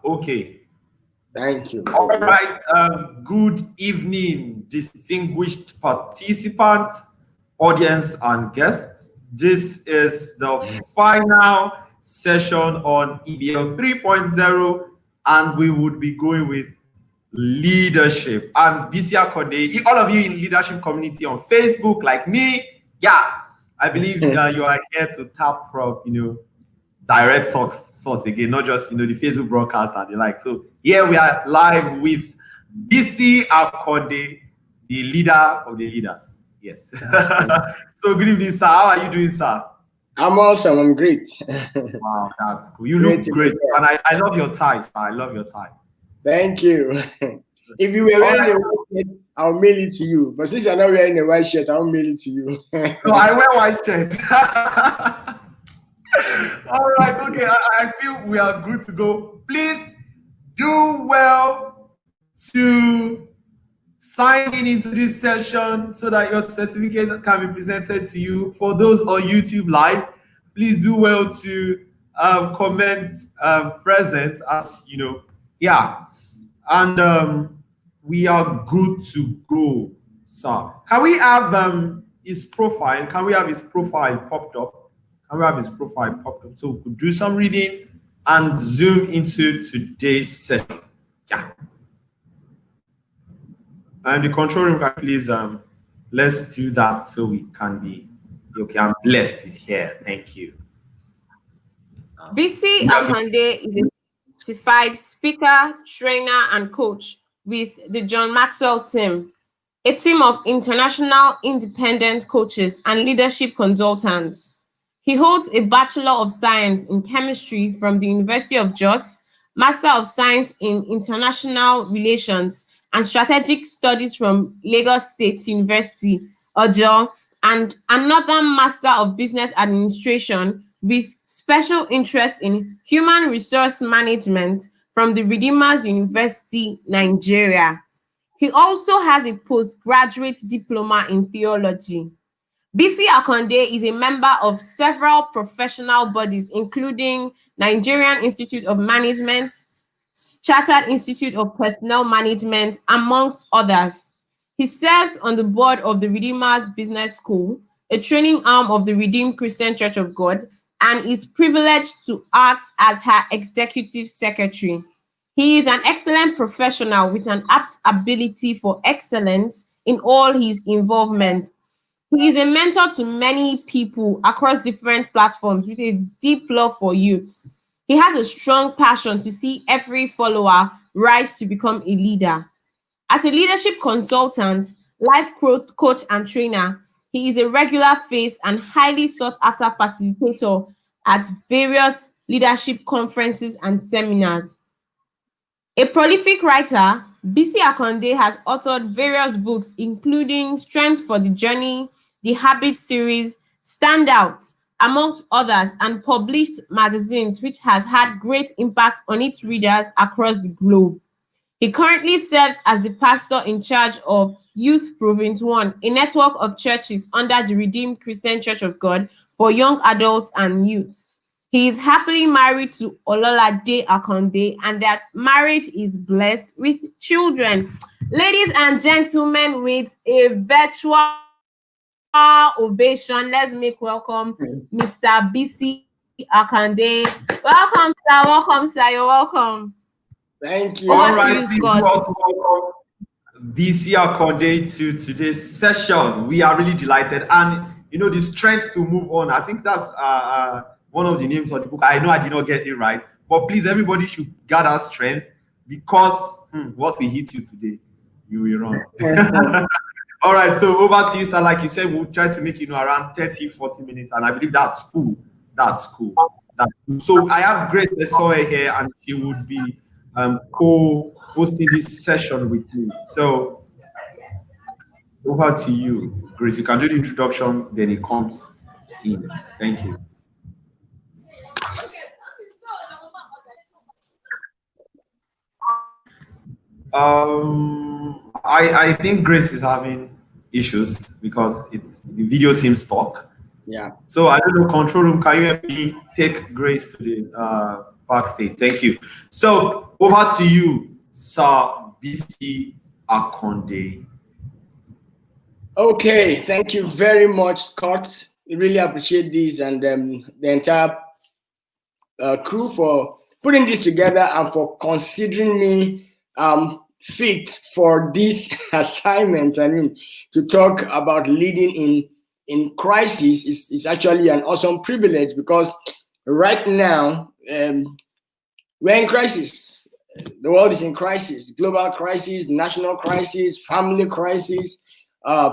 Okay. Thank you. All right. Good evening, distinguished participants, audience, and guests. This is the final session on EBL 3.0, and we would be going with leadership. And Bisi Akande, all of you in leadership community on Facebook, like me, yeah, I believe you are here to tap from, direct source again, not just the Facebook broadcast and the like. So here we are live with Bisi Akande, the leader of the leaders. Yes. So good evening, sir. How are you doing, sir? I'm awesome. I'm great. Wow, that's cool. You look great, and I love your tie, sir. I love your tie. Thank you. If you were wearing a white shirt, I'll mail it to you. But since you're not wearing a white shirt, I'll mail it to you. No, I wear white shirt. All right, okay. I feel we are good to go. Please do well to sign in into this session so that your certificate can be presented to you. For those on YouTube Live, please do well to comment present, as you know. Yeah, and we are good to go. So, can we have his profile? Can we have his profile popped up? Can we have his profile popped up so we could do some reading and zoom into today's session? Yeah. And the control room, please, let's do that so we can be okay. I'm blessed is here. Thank you. Bisi Akande is a certified speaker, trainer, and coach with the John Maxwell team, a team of international independent coaches and leadership consultants. He holds a Bachelor of Science in Chemistry from the University of Jos, Master of Science in International Relations and Strategic Studies from Lagos State University, Ojo, and another Master of Business Administration with special interest in Human Resource Management from the Redeemers University, Nigeria. He also has a postgraduate diploma in theology. Bisi Akande is a member of several professional bodies, including Nigerian Institute of Management, Chartered Institute of Personnel Management, amongst others. He serves on the board of the Redeemers Business School, a training arm of the Redeemed Christian Church of God, and is privileged to act as her executive secretary. He is an excellent professional with an apt ability for excellence in all his involvement. He is a mentor to many people across different platforms with a deep love for youth. He has a strong passion to see every follower rise to become a leader. As a leadership consultant, life coach, and trainer, he is a regular face and highly sought after facilitator at various leadership conferences and seminars. A prolific writer, Bisi Akande has authored various books, including Strength for the Journey, The Habit series, Stand Out, amongst others, and published magazines, which has had great impact on its readers across the globe. He currently serves as the pastor in charge of Youth Province 1, a network of churches under the Redeemed Christian Church of God for young adults and youth. He is happily married to Ololade Akande, and their marriage is blessed with children. Ladies and gentlemen, with a virtual ovation, let's make welcome Mr. Bisi Akande. Welcome, sir. You're welcome. Thank you. All right, welcome Bisi Akande to today's session. We are really delighted, and the strength to move on. I think that's one of the names of the book. I know I did not get it right, but please, everybody should gather strength, because what we hit you today, you will run. All right, so over to you, sir. Like you said, we'll try to make around 30-40 minutes, and I believe that's cool. That's cool. So I have Grace Esoe here, and she would be co-hosting this session with me. So over to you, Grace. You can do the introduction, then it comes in. Thank you. I think Grace is having issues because the video seems stuck. Yeah. So I don't know, control room, can you help me take Grace to the backstage? Thank you. So Over to you, Sir Bisi Akande. Okay, thank you very much, Scott. We really appreciate this and the entire crew for putting this together and for considering me fit for this assignment. I mean, to talk about leading in crisis is actually an awesome privilege, because right now we're in crisis. The world is in crisis: global crisis, national crisis, family crisis,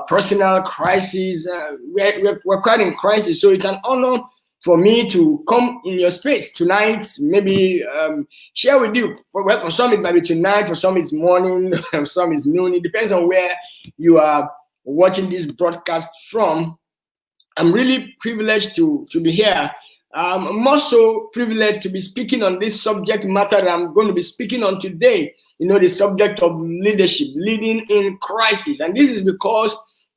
personal crisis. We're quite in crisis. So it's an honor for me to come in your space tonight, maybe share with you. Well, for some it might be tonight, for some it's morning, for some it's noon. It depends on where you are watching this broadcast from. I'm really privileged to be here. I'm also privileged to be speaking on this subject matter that I'm going to be speaking on today. You know, the subject of leadership, leading in crisis. And this is because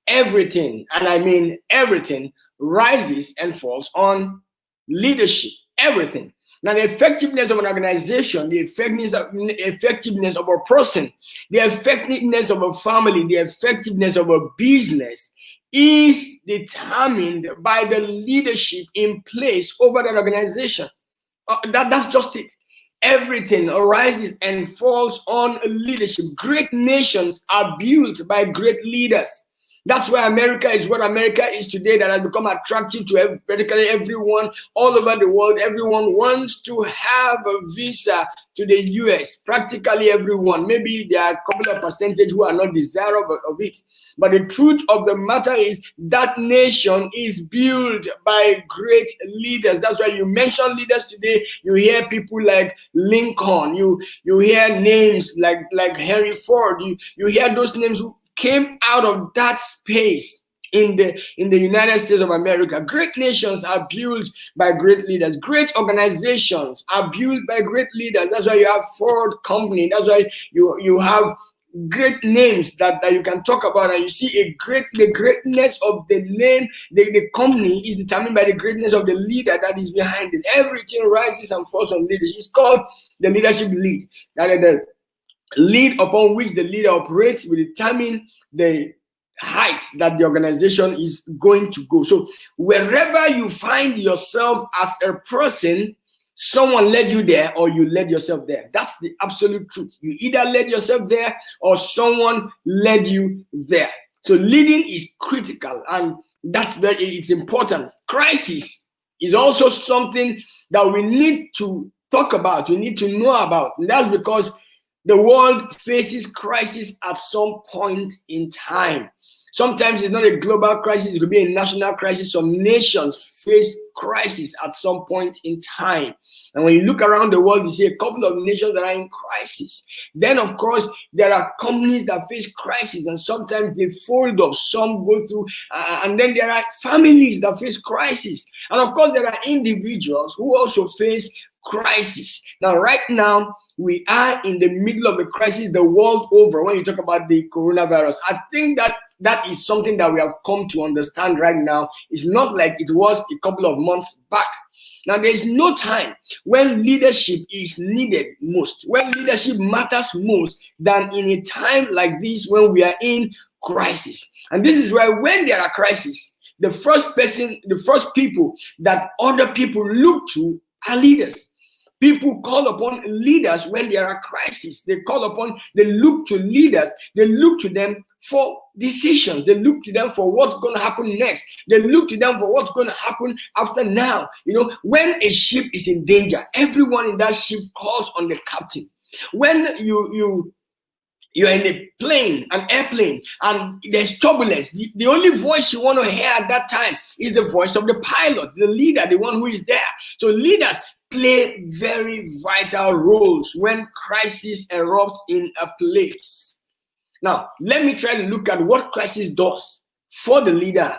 everything, and I mean everything, rises and falls on leadership. Everything. Now, the effectiveness of an organization, the effectiveness of a person, the effectiveness of a family, the effectiveness of a business is determined by the leadership in place over that organization. That's just it. Everything arises and falls on leadership. Great nations are built by great leaders. That's why America is what America is today, that has become attractive to practically everyone all over the world. Everyone wants to have a visa to the US, practically everyone. Maybe there are a couple of percentage who are not desirable of it. But the truth of the matter is that nation is built by great leaders. That's why you mention leaders today. You hear people like Lincoln. You hear names like Henry Ford. You hear those names who came out of that space in the United States of America. Great nations are built by great leaders. Great organizations are built by great leaders. That's why you have Ford Company. That's why you have great names that you can talk about, and you see the greatness of the name, the company is determined by the greatness of the leader that is behind it. Everything rises and falls on leadership. It's called the leadership lead. That is the lead upon which the leader operates will determine the height that the organization is going to go. So wherever you find yourself as a person, someone led you there or you led yourself there. That's the absolute truth. You either led yourself there or someone led you there. So leading is critical, and it's important. Crisis is also something that we need to talk about. We need to know about. And that's because the world faces crisis at some point in time. Sometimes it's not a global crisis, it could be a national crisis. Some nations face crisis at some point in time. And when you look around the world, you see a couple of nations that are in crisis. Then, of course, there are companies that face crisis, and sometimes they fold up, some go through, and then there are families that face crisis. And of course, there are individuals who also face crisis. Now, right now, we are in the middle of a crisis the world over. When you talk about the coronavirus, I think that is something that we have come to understand right now. It's not like it was a couple of months back. Now, there is no time when leadership is needed most, when leadership matters most than in a time like this when we are in crisis. And this is why when there are crises, the first people that other people look to are leaders. People call upon leaders when there are crises. They look to leaders. They look to them for decisions. They look to them for what's going to happen next. They look to them for what's going to happen after now. You know, when a ship is in danger, everyone in that ship calls on the captain. When you're in a plane, an airplane, and there's turbulence, the only voice you want to hear at that time is the voice of the pilot, the leader, the one who is there. So leaders play very vital roles when crisis erupts in a place. Now, let me try to look at what crisis does for the leader,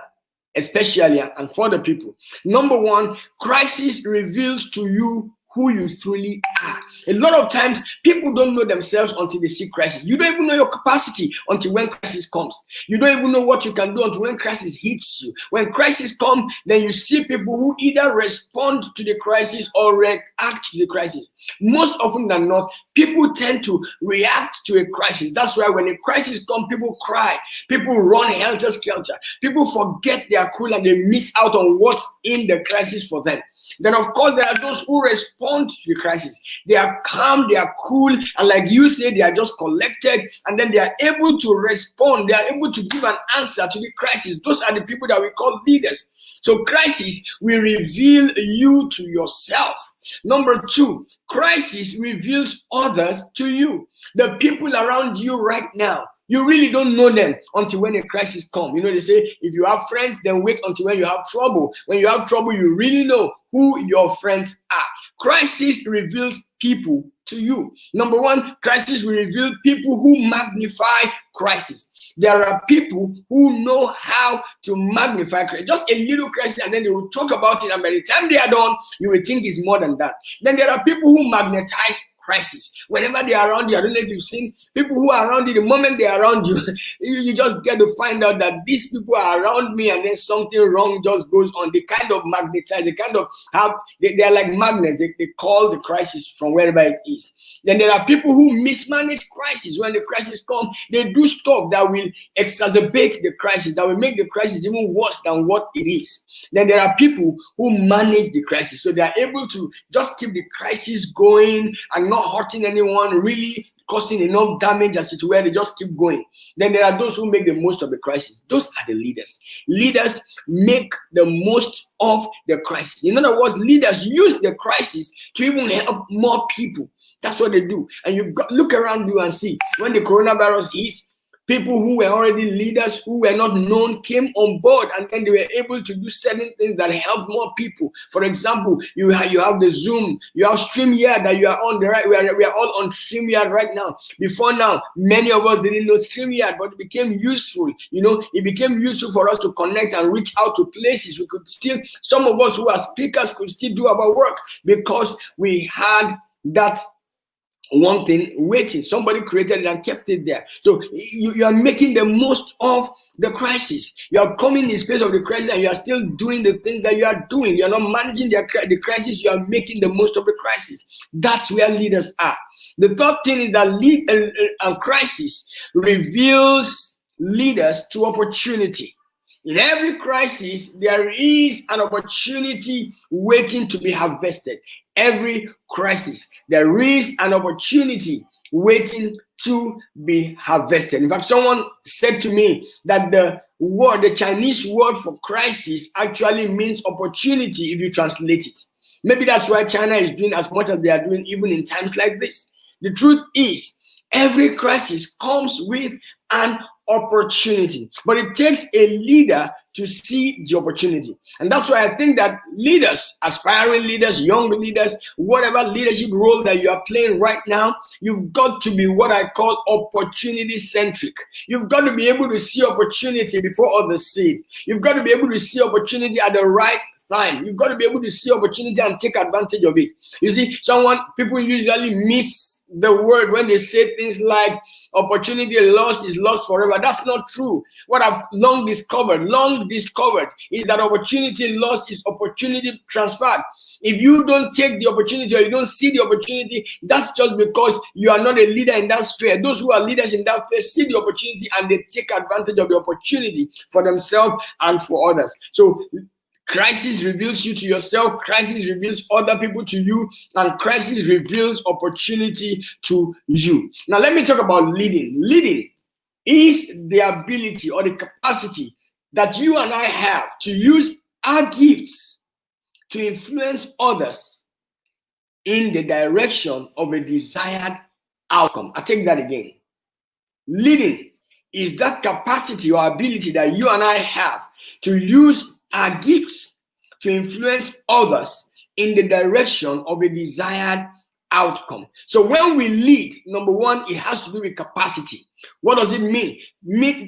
especially, and for the people. Number one, crisis reveals to you who you truly are. A lot of times, people don't know themselves until they see crisis. You don't even know your capacity until when crisis comes. You don't even know what you can do until when crisis hits you. When crisis comes, then you see people who either respond to the crisis or react to the crisis. Most often than not, people tend to react to a crisis. That's why when a crisis comes, people cry. People run helter-skelter. People forget their cool and they miss out on what's in the crisis for them. Then, of course, there are those who respond to the crisis. They are calm, they are cool, and like you say, they are just collected, and then they are able to respond. They are able to give an answer to the crisis. Those are the people that we call leaders. So crisis will reveal you to yourself. Number two, crisis reveals others to you. The people around you right now, you really don't know them until when a crisis comes. You know, they say, if you have friends, then wait until when you have trouble. When you have trouble, you really know who your friends are. Crisis reveals people to you. Number one, crisis will reveal people who magnify crisis. There are people who know how to magnify crisis. Just a little crisis, and then they will talk about it, and by the time they are done, you will think it's more than that. Then there are people who magnetize crisis. Whenever they are around you, I don't know if you've seen people who are around you, the moment they are around you, you just get to find out that these people are around me, and then something wrong just goes on. They kind of magnetize, they kind of have, they are like magnets. They call the crisis from wherever it is. Then there are people who mismanage crisis. When the crisis comes, they do stuff that will exacerbate the crisis, that will make the crisis even worse than what it is. Then there are people who manage the crisis. So they are able to just keep the crisis going and not hurting anyone, really causing enough damage as it were. They just keep going. Then there are those who make the most of the crisis. Those are the leaders. Leaders make the most of the crisis. In other words, leaders use the crisis to even help more people. That's what they do. And you look around you and see, when the coronavirus hits, people who were already leaders, who were not known, came on board, and then they were able to do certain things that helped more people. For example, you have the Zoom, you have StreamYard that you are on the right. We are all on StreamYard right now. Before now, many of us didn't know StreamYard, but it became useful. You know, it became useful for us to connect and reach out to places. We could still, some of us who are speakers could still do our work because we had that one thing waiting. Somebody created it and kept it there. So you are making the most of the crisis. You are coming in space of the crisis, and you are still doing the things that you are doing. You are not managing the crisis. You are making the most of the crisis. That's where leaders are. The third thing is that crisis reveals leaders to opportunity. In every crisis, there is an opportunity waiting to be harvested. Every crisis, there is an opportunity waiting to be harvested. In fact, someone said to me that the Chinese word for crisis actually means opportunity if you translate it. Maybe that's why China is doing as much as they are doing even in times like this. The truth is, every crisis comes with an opportunity, but it takes a leader to see the opportunity. And that's why I think that leaders, aspiring leaders, young leaders, whatever leadership role that you are playing right now, you've got to be what I call opportunity centric. You've got to be able to see opportunity before others see it. You've got to be able to see opportunity at the right time. You've got to be able to see opportunity and take advantage of it. You see, people usually miss the word when they say things like opportunity lost is lost forever. That's not true. What I've long discovered is that opportunity lost is opportunity transferred. If you don't take the opportunity or you don't see the opportunity, that's just because you are not a leader in that sphere. Those who are leaders in that sphere see the opportunity and they take advantage of the opportunity for themselves and for others. So crisis reveals you to yourself, crisis reveals other people to you, and crisis reveals opportunity to you. Now, let me talk about leading. Leading is the ability or the capacity that you and I have to use our gifts to influence others in the direction of a desired outcome. I take that again. Leading is that capacity or ability that you and I have to use our gifts to influence others in the direction of a desired outcome. So when we lead, number one, it has to do with capacity. What does it mean?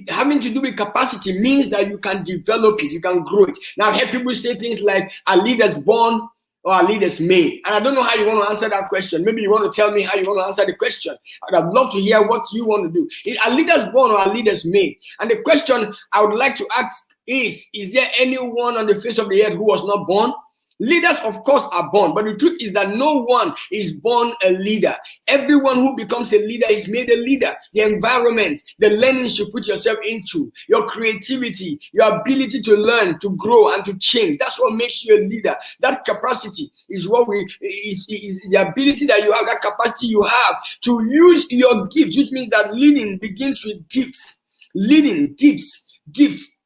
Having to do with capacity means that you can develop it, you can grow it. Now, I've heard people say things like, "Are leaders born or are leaders made? And I don't know how you want to answer that question. Maybe you want to tell me how you want to answer the question. I'd love to hear what you want to do. Are leaders born or are leaders made? And the question I would like to ask is there anyone on the face of the earth who was not born? Leaders, of course, are born, but the truth is that no one is born a leader. Everyone who becomes a leader is made a leader. The environment, the learnings you put yourself into, your creativity, your ability to learn, to grow, and to change. That's what makes you a leader. That capacity is what is the ability that you have, that capacity you have to use your gifts, which means that leading begins with gifts. Leading, gifts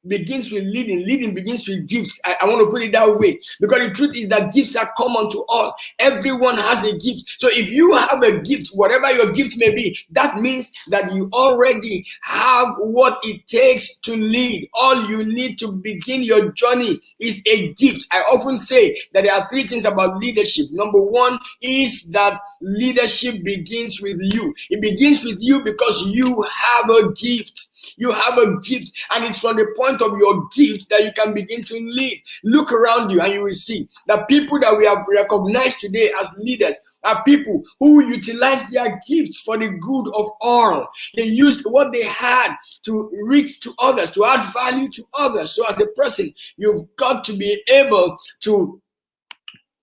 begins with leading. Leading begins with gifts. I want to put it that way, because the truth is that gifts are common to all. Everyone has a gift. So if you have a gift, whatever your gift may be, that means that you already have what it takes to lead. All you need to begin your journey is a gift. I often say that there are three things about leadership. Number one is that leadership begins with you. It begins with you because you have a gift. You have a gift, and it's from the point of your gift that you can begin to lead. Look around you and you will see that people that we have recognized today as leaders are people who utilize their gifts for the good of all. They used what they had to reach to others, to add value to others. So as a person, you've got to be able to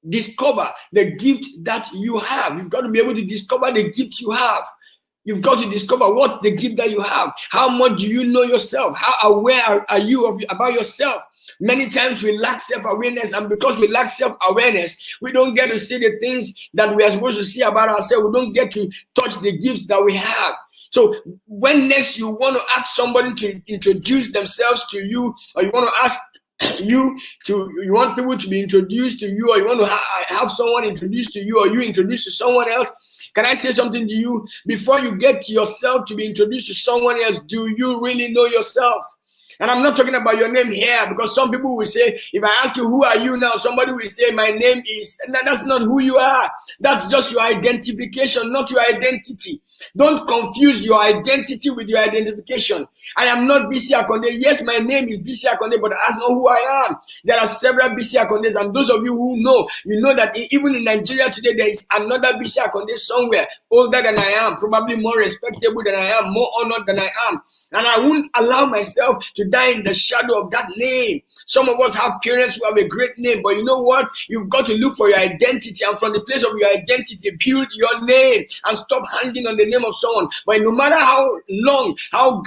discover the gift that you have. You've got to be able to discover the gift you have. You've got to discover what the gift that you have. How much do you know yourself? How aware are you about yourself? Many times we lack self-awareness, and because we lack self-awareness, we don't get to see the things that we are supposed to see about ourselves. We don't get to touch the gifts that we have. So when next you want to ask somebody to introduce themselves to you, or you want to ask you want people to be introduced to you, or you want to have someone introduced to you, or you introduce to someone else, can I say something to you? Before you get to yourself to be introduced to someone else, do you really know yourself? And I'm not talking about your name here, because some people will say, if I ask you, who are you now? Somebody will say, my name is, and that's not who you are. That's just your identification, not your identity. Don't confuse your identity with your identification. I am not Bisi Akande. Yes, my name is Bisi Akande, but that's not who I am. There are several Bisi Akondes, and those of you who know, you know that even in Nigeria today, there is another Bisi Akande somewhere, older than I am, probably more respectable than I am, more honored than I am. And I won't allow myself to die in the shadow of that name. Some of us have parents who have a great name, but you know what? You've got to look for your identity, and from the place of your identity, build your name and stop hanging on the name of someone. But no matter how long, how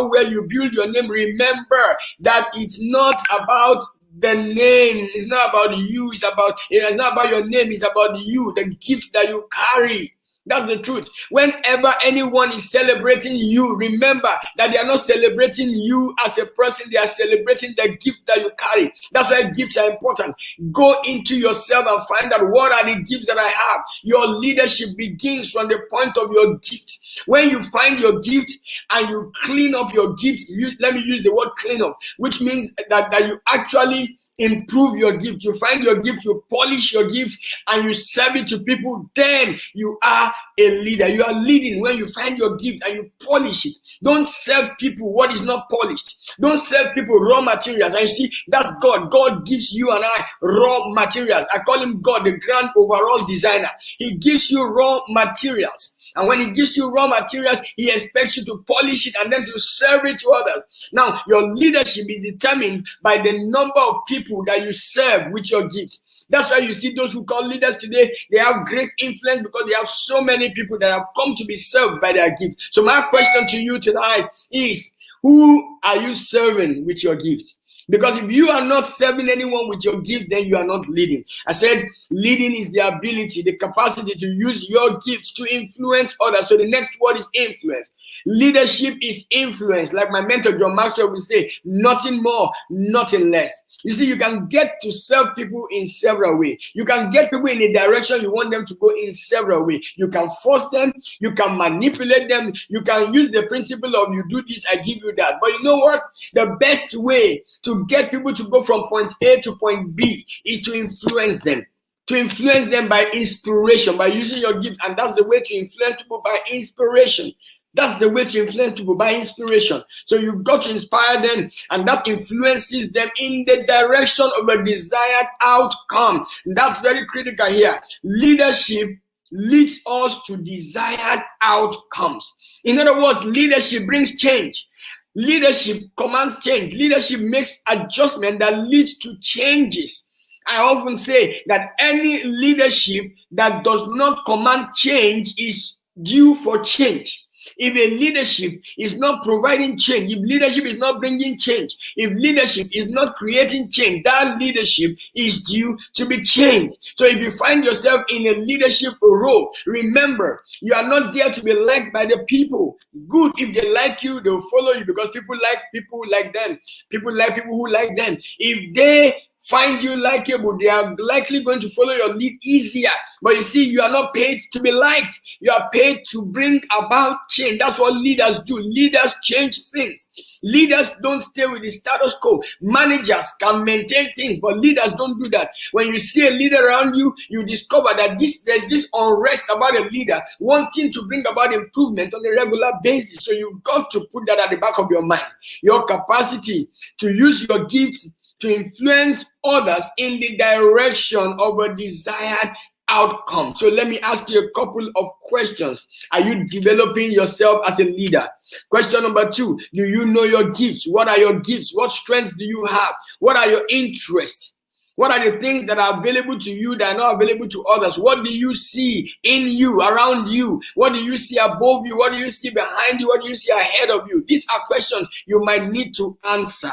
well you build your name, remember that it's not about the name. It's not about you. It's not about your name. It's about you, the gift that you carry. That's the truth. Whenever anyone is celebrating you, remember that they are not celebrating you as a person. They are celebrating the gift that you carry. That's why gifts are important. Go into yourself and find out, what are the gifts that I have. Your leadership begins from the point of your gift. When you find your gift and you clean up your gift, let me use the word clean up, which means that you actually improve your gift. You find your gift, you polish your gift, and you serve it to people. Then you are a leader. You are leading when you find your gift and you polish it. Don't serve people what is not polished. Don't serve people raw materials. And you see, that's God. God gives you and I raw materials. I call him God, the grand overall designer. He gives you raw materials. And when he gives you raw materials, he expects you to polish it and then to serve it to others. Now, your leadership is determined by the number of people that you serve with your gift. That's why you see those who call leaders today, they have great influence because they have so many people that have come to be served by their gift. So my question to you tonight is, who are you serving with your gift? Because if you are not serving anyone with your gift, then you are not leading. I said leading is the ability, the capacity to use your gifts to influence others. So the next word is influence. Leadership is influence. Like my mentor, John Maxwell, will say, nothing more, nothing less. You see, you can get to serve people in several ways. You can get people in a direction you want them to go in several ways. You can force them. You can manipulate them. You can use the principle of you do this, I give you that. But you know what? The best way to get people to go from point A to point B is to influence them. To influence them by inspiration, by using your gift. And that's the way to influence people, by inspiration. That's the way to influence people, by inspiration. So you've got to inspire them, and that influences them in the direction of a desired outcome. And that's very critical here. Leadership leads us to desired outcomes. In other words, leadership brings change. Leadership commands change. Leadership makes adjustment that leads to changes. I often say that any leadership that does not command change is due for change. If a leadership is not providing change, if leadership is not bringing change, if leadership is not creating change, that leadership is due to be changed. So if you find yourself in a leadership role, remember, you are not there to be liked by the people. Good, if they like you, they'll follow you because people like them. People like people who like them. If they find you likable, they are likely going to follow your lead easier. But you see, you are not paid to be liked. You are paid to bring about change. That's what leaders do. Leaders change things. Leaders don't stay with the status quo. Managers can maintain things, but leaders don't do that. When you see a leader around you, you discover that there's this unrest about a leader wanting to bring about improvement on a regular basis. So you've got to put that at the back of your mind. Your capacity to use your gifts to influence others in the direction of a desired outcome. So let me ask you a couple of questions. Are you developing yourself as a leader? Question number 2, do you know your gifts? What are your gifts? What strengths do you have? What are your interests? What are the things that are available to you that are not available to others? What do you see in you, around you? What do you see above you? What do you see behind you? What do you see ahead of you? These are questions you might need to answer.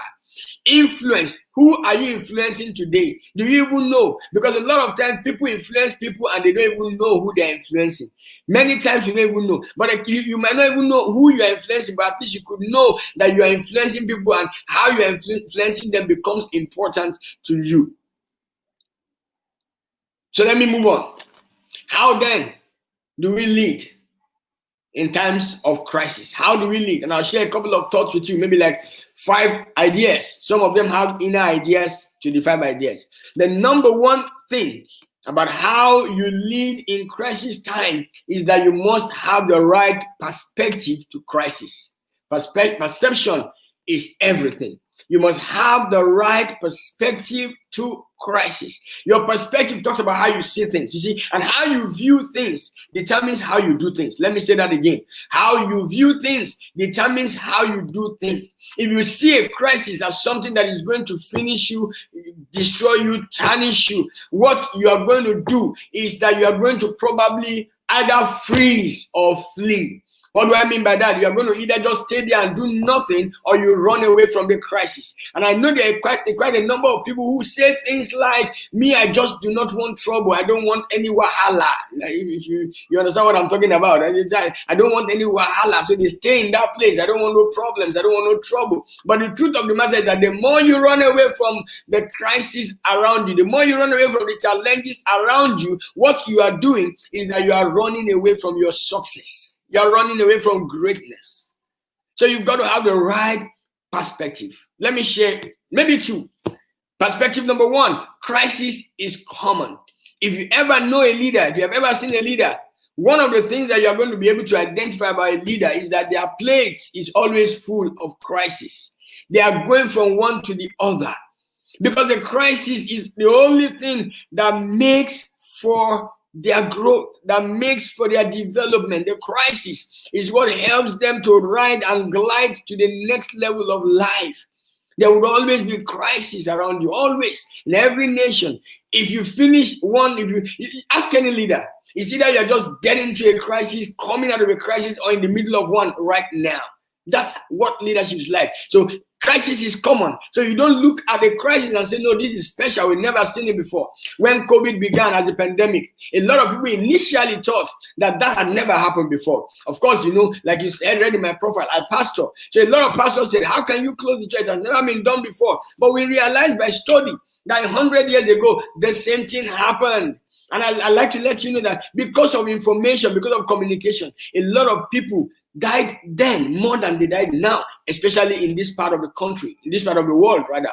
Influence. Who are you influencing today? Do you even know? Because a lot of times people influence people and they don't even know who they're influencing. Many times you don't even know. But you might not even know who you are influencing, but at least you could know that you are influencing people, and how you are influencing them becomes important to you. So let me move on. How then do we lead in times of crisis? How do we lead? And I'll share a couple of thoughts with you, maybe like 5 ideas. Some of them have inner ideas to the 5 ideas. The number one thing about how you lead in crisis time is that you must have the right perspective to crisis. Perception is everything. You must have the right perspective to crisis. Your perspective talks about how you see things, you see, and how you view things determines how you do things. Let me say that again. How you view things determines how you do things. If you see a crisis as something that is going to finish you, destroy you, tarnish you, what you are going to do is that you are going to probably either freeze or flee. What do I mean by that? You are going to either just stay there and do nothing, or you run away from the crisis. And I know there are quite a number of people who say things like, me, I just do not want trouble. I don't want any wahala. Like, if you understand what I'm talking about. I don't want any wahala. So they stay in that place. I don't want no problems. I don't want no trouble. But the truth of the matter is that the more you run away from the crisis around you, the more you run away from the challenges around you, what you are doing is that you are running away from your success. You're running away from greatness. So you've got to have the right perspective. Let me share maybe 2. Perspective number 1, crisis is common. If you ever know a leader, if you have ever seen a leader, one of the things that you're going to be able to identify by a leader is that their plate is always full of crisis. They are going from one to the other, because the crisis is the only thing that makes for their growth, that makes for their development. The crisis is what helps them to ride and glide to the next level of life. There will always be crisis around you, always, in every nation. If you finish one, if you ask any leader, it's either you're just getting into a crisis, coming out of a crisis, or in the middle of one right now. That's what leadership is like. So crisis is common. So you don't look at the crisis and say, no, this is special. We've never seen it before. When COVID began as a pandemic, a lot of people initially thought that had never happened before. Of course, you know, like you said, read in my profile, I pastor. So a lot of pastors said, how can you close the church? It has never been done before. But we realized by study that 100 years ago, the same thing happened. And I like to let you know that because of information, because of communication, a lot of people died then more than they died now, especially in this part of the country, in this part of the world, rather.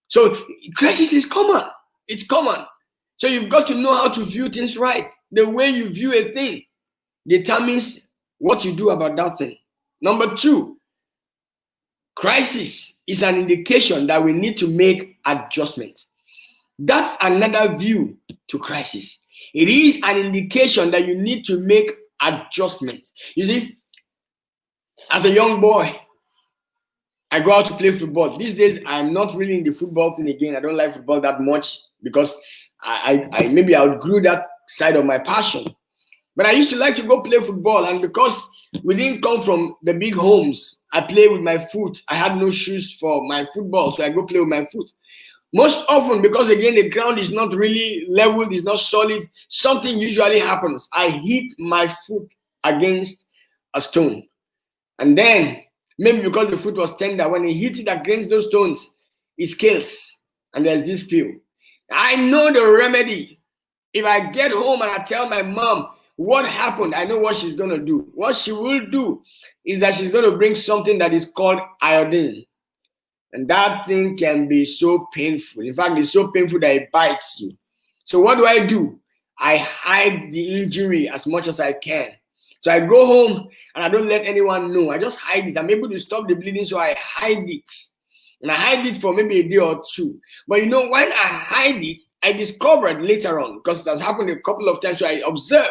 So crisis is common. It's common. So you've got to know how to view things right. The way you view a thing determines what you do about that thing. Number two, crisis is an indication that we need to make adjustments. That's another view to crisis. It is an indication that you need to make adjustments. You see, as a young boy, I go out to play football. These days, I'm not really in the football thing again. I don't like football that much because I maybe outgrew that side of my passion. But I used to like to go play football, and because we didn't come from the big homes, I play with my foot. I had no shoes for my football, so I go play with my foot. Most often, because again, the ground is not really leveled, it's not solid, something usually happens. I hit my foot against a stone. And then, maybe because the foot was tender, when I hit it against those stones, it scales, and there's this peel. I know the remedy. If I get home and I tell my mom what happened, I know what she's going to do. What she will do is that she's going to bring something that is called iodine. And that thing can be so painful. In fact, it's so painful that it bites you. So what do? I hide the injury as much as I can. So I go home and I don't let anyone know. I just hide it. I'm able to stop the bleeding, so I hide it. And I hide it for maybe a day or two. But when I hide it, I discovered later on, because it has happened a couple of times, so I observed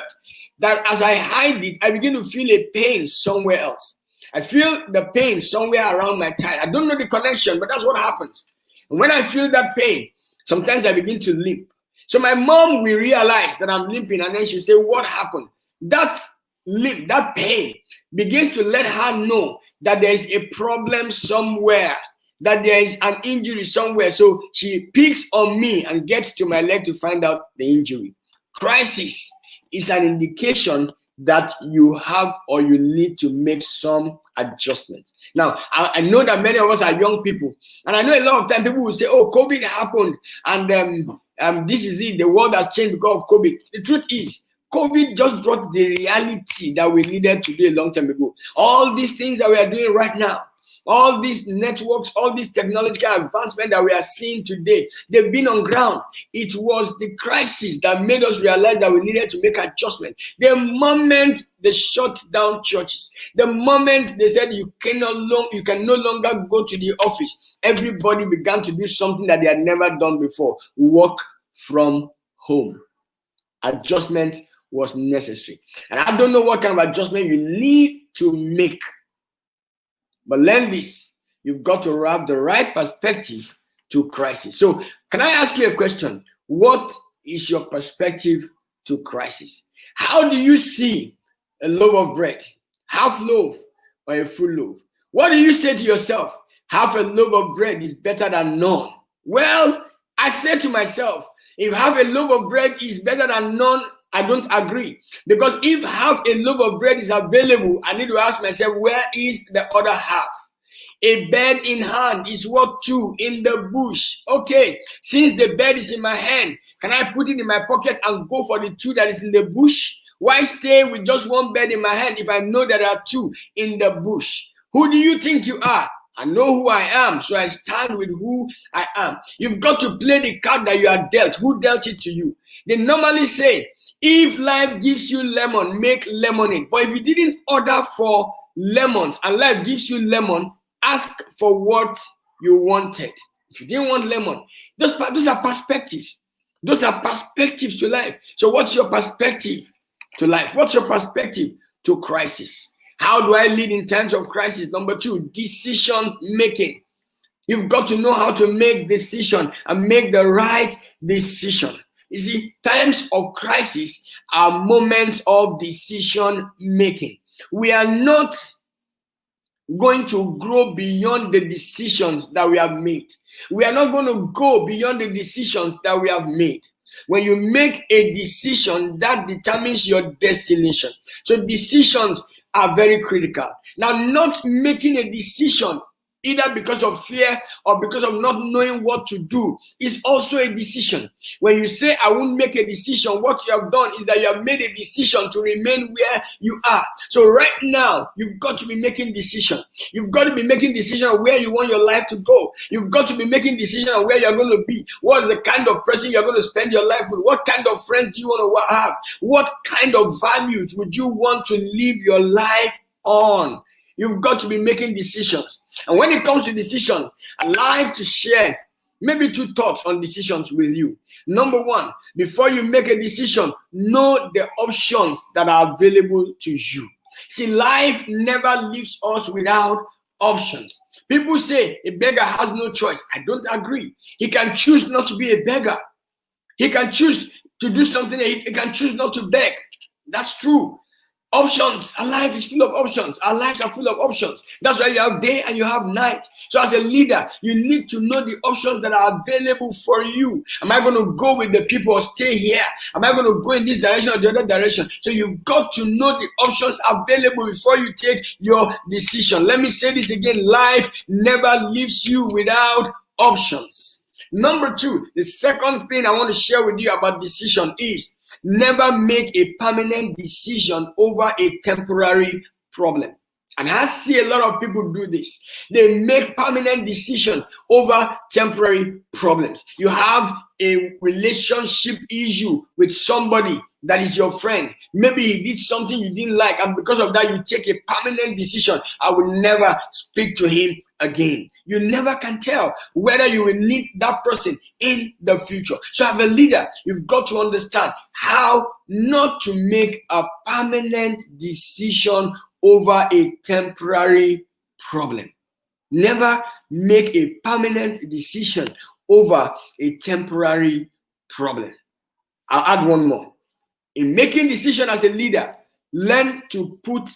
that as I hide it, I begin to feel a pain somewhere else. I feel the pain somewhere around my thigh. I don't know the connection, but that's what happens. And when I feel that pain, sometimes I begin to limp. So my mom will realize that I'm limping, and then she'll say, what happened? That limp, that pain begins to let her know that there is a problem somewhere, that there is an injury somewhere. So she picks on me and gets to my leg to find out the injury. Crisis is an indication that you have or you need to make some adjustments. Now, I know that many of us are young people, and I know a lot of time people will say, oh, COVID happened, and this is it, the world has changed because of COVID. The truth is, COVID just brought the reality that we needed to do a long time ago. All these things that we are doing right now, all these networks, all these technological advancement that we are seeing today, they've been on ground. It was the crisis that made us realize that we needed to make adjustment. The moment they shut down churches, the moment they said you can no longer go to the office, everybody began to do something that they had never done before: work from home. Adjustment was necessary. And I don't know what kind of adjustment you need to make. But learn this: you've got to have the right perspective to crisis. So can I ask you a question? What is your perspective to crisis? How do you see a loaf of bread? Half loaf or a full loaf? What do you say to yourself? Half a loaf of bread is better than none. Well, I say to myself, if half a loaf of bread is better than none, I don't agree. Because if half a loaf of bread is available, I need to ask myself, where is the other half? A bird in hand is worth two in the bush. Okay, since the bird is in my hand, can I put it in my pocket and go for the two that is in the bush? Why stay with just one bird in my hand if I know there are two in the bush? Who do you think you are? I know who I am, so I stand with who I am. You've got to play the card that you are dealt. Who dealt it to you? They normally say, if life gives you lemon, make lemonade. But if you didn't order for lemons and life gives you lemon, ask for what you wanted. If you didn't want lemon, those are perspectives. Those are perspectives to life. So what's your perspective to life? What's your perspective to crisis? How do I lead in times of crisis? Number two, decision making. You've got to know how to make decision and make the right decision. You see, times of crisis are moments of decision making. We are not going to grow beyond the decisions that we have made. We are not going to go beyond the decisions that we have made. When you make a decision, that determines your destination. So decisions are very critical. Now, not making a decision either because of fear or because of not knowing what to do, is also a decision. When you say, I won't make a decision, what you have done is that you have made a decision to remain where you are. So right now, you've got to be making decisions. You've got to be making decisions of where you want your life to go. You've got to be making decisions of where you're going to be. What is the kind of person you're going to spend your life with? What kind of friends do you want to have? What kind of values would you want to live your life on? You've got to be making decisions. And when it comes to decision, I'd like to share maybe 2 thoughts on decisions with you. Number 1, before you make a decision, know the options that are available to you. See, life never leaves us without options. People say a beggar has no choice. I don't agree. He can choose not to be a beggar. He can choose to do something. He can choose not to beg. That's true. Options. Our life is full of options. Our lives are full of options. That's why you have day and you have night. So as a leader, you need to know the options that are available for you. Am I going to go with the people or stay here? Am I going to go in this direction or the other direction? So you've got to know the options available before you take your decision. Let me say this again. Life never leaves you without options. Number 2, the second thing I want to share with you about decision is never make a permanent decision over a temporary problem. And I see a lot of people do this. They make permanent decisions over temporary problems. You have a relationship issue with somebody that is your friend. Maybe he did something you didn't like, and because of that, you take a permanent decision. I will never speak to him again. You never can tell whether you will need that person in the future. So as a leader, you've got to understand how not to make a permanent decision over a temporary problem. Never make a permanent decision over a temporary problem. I'll add one more. In making decisions as a leader, learn to put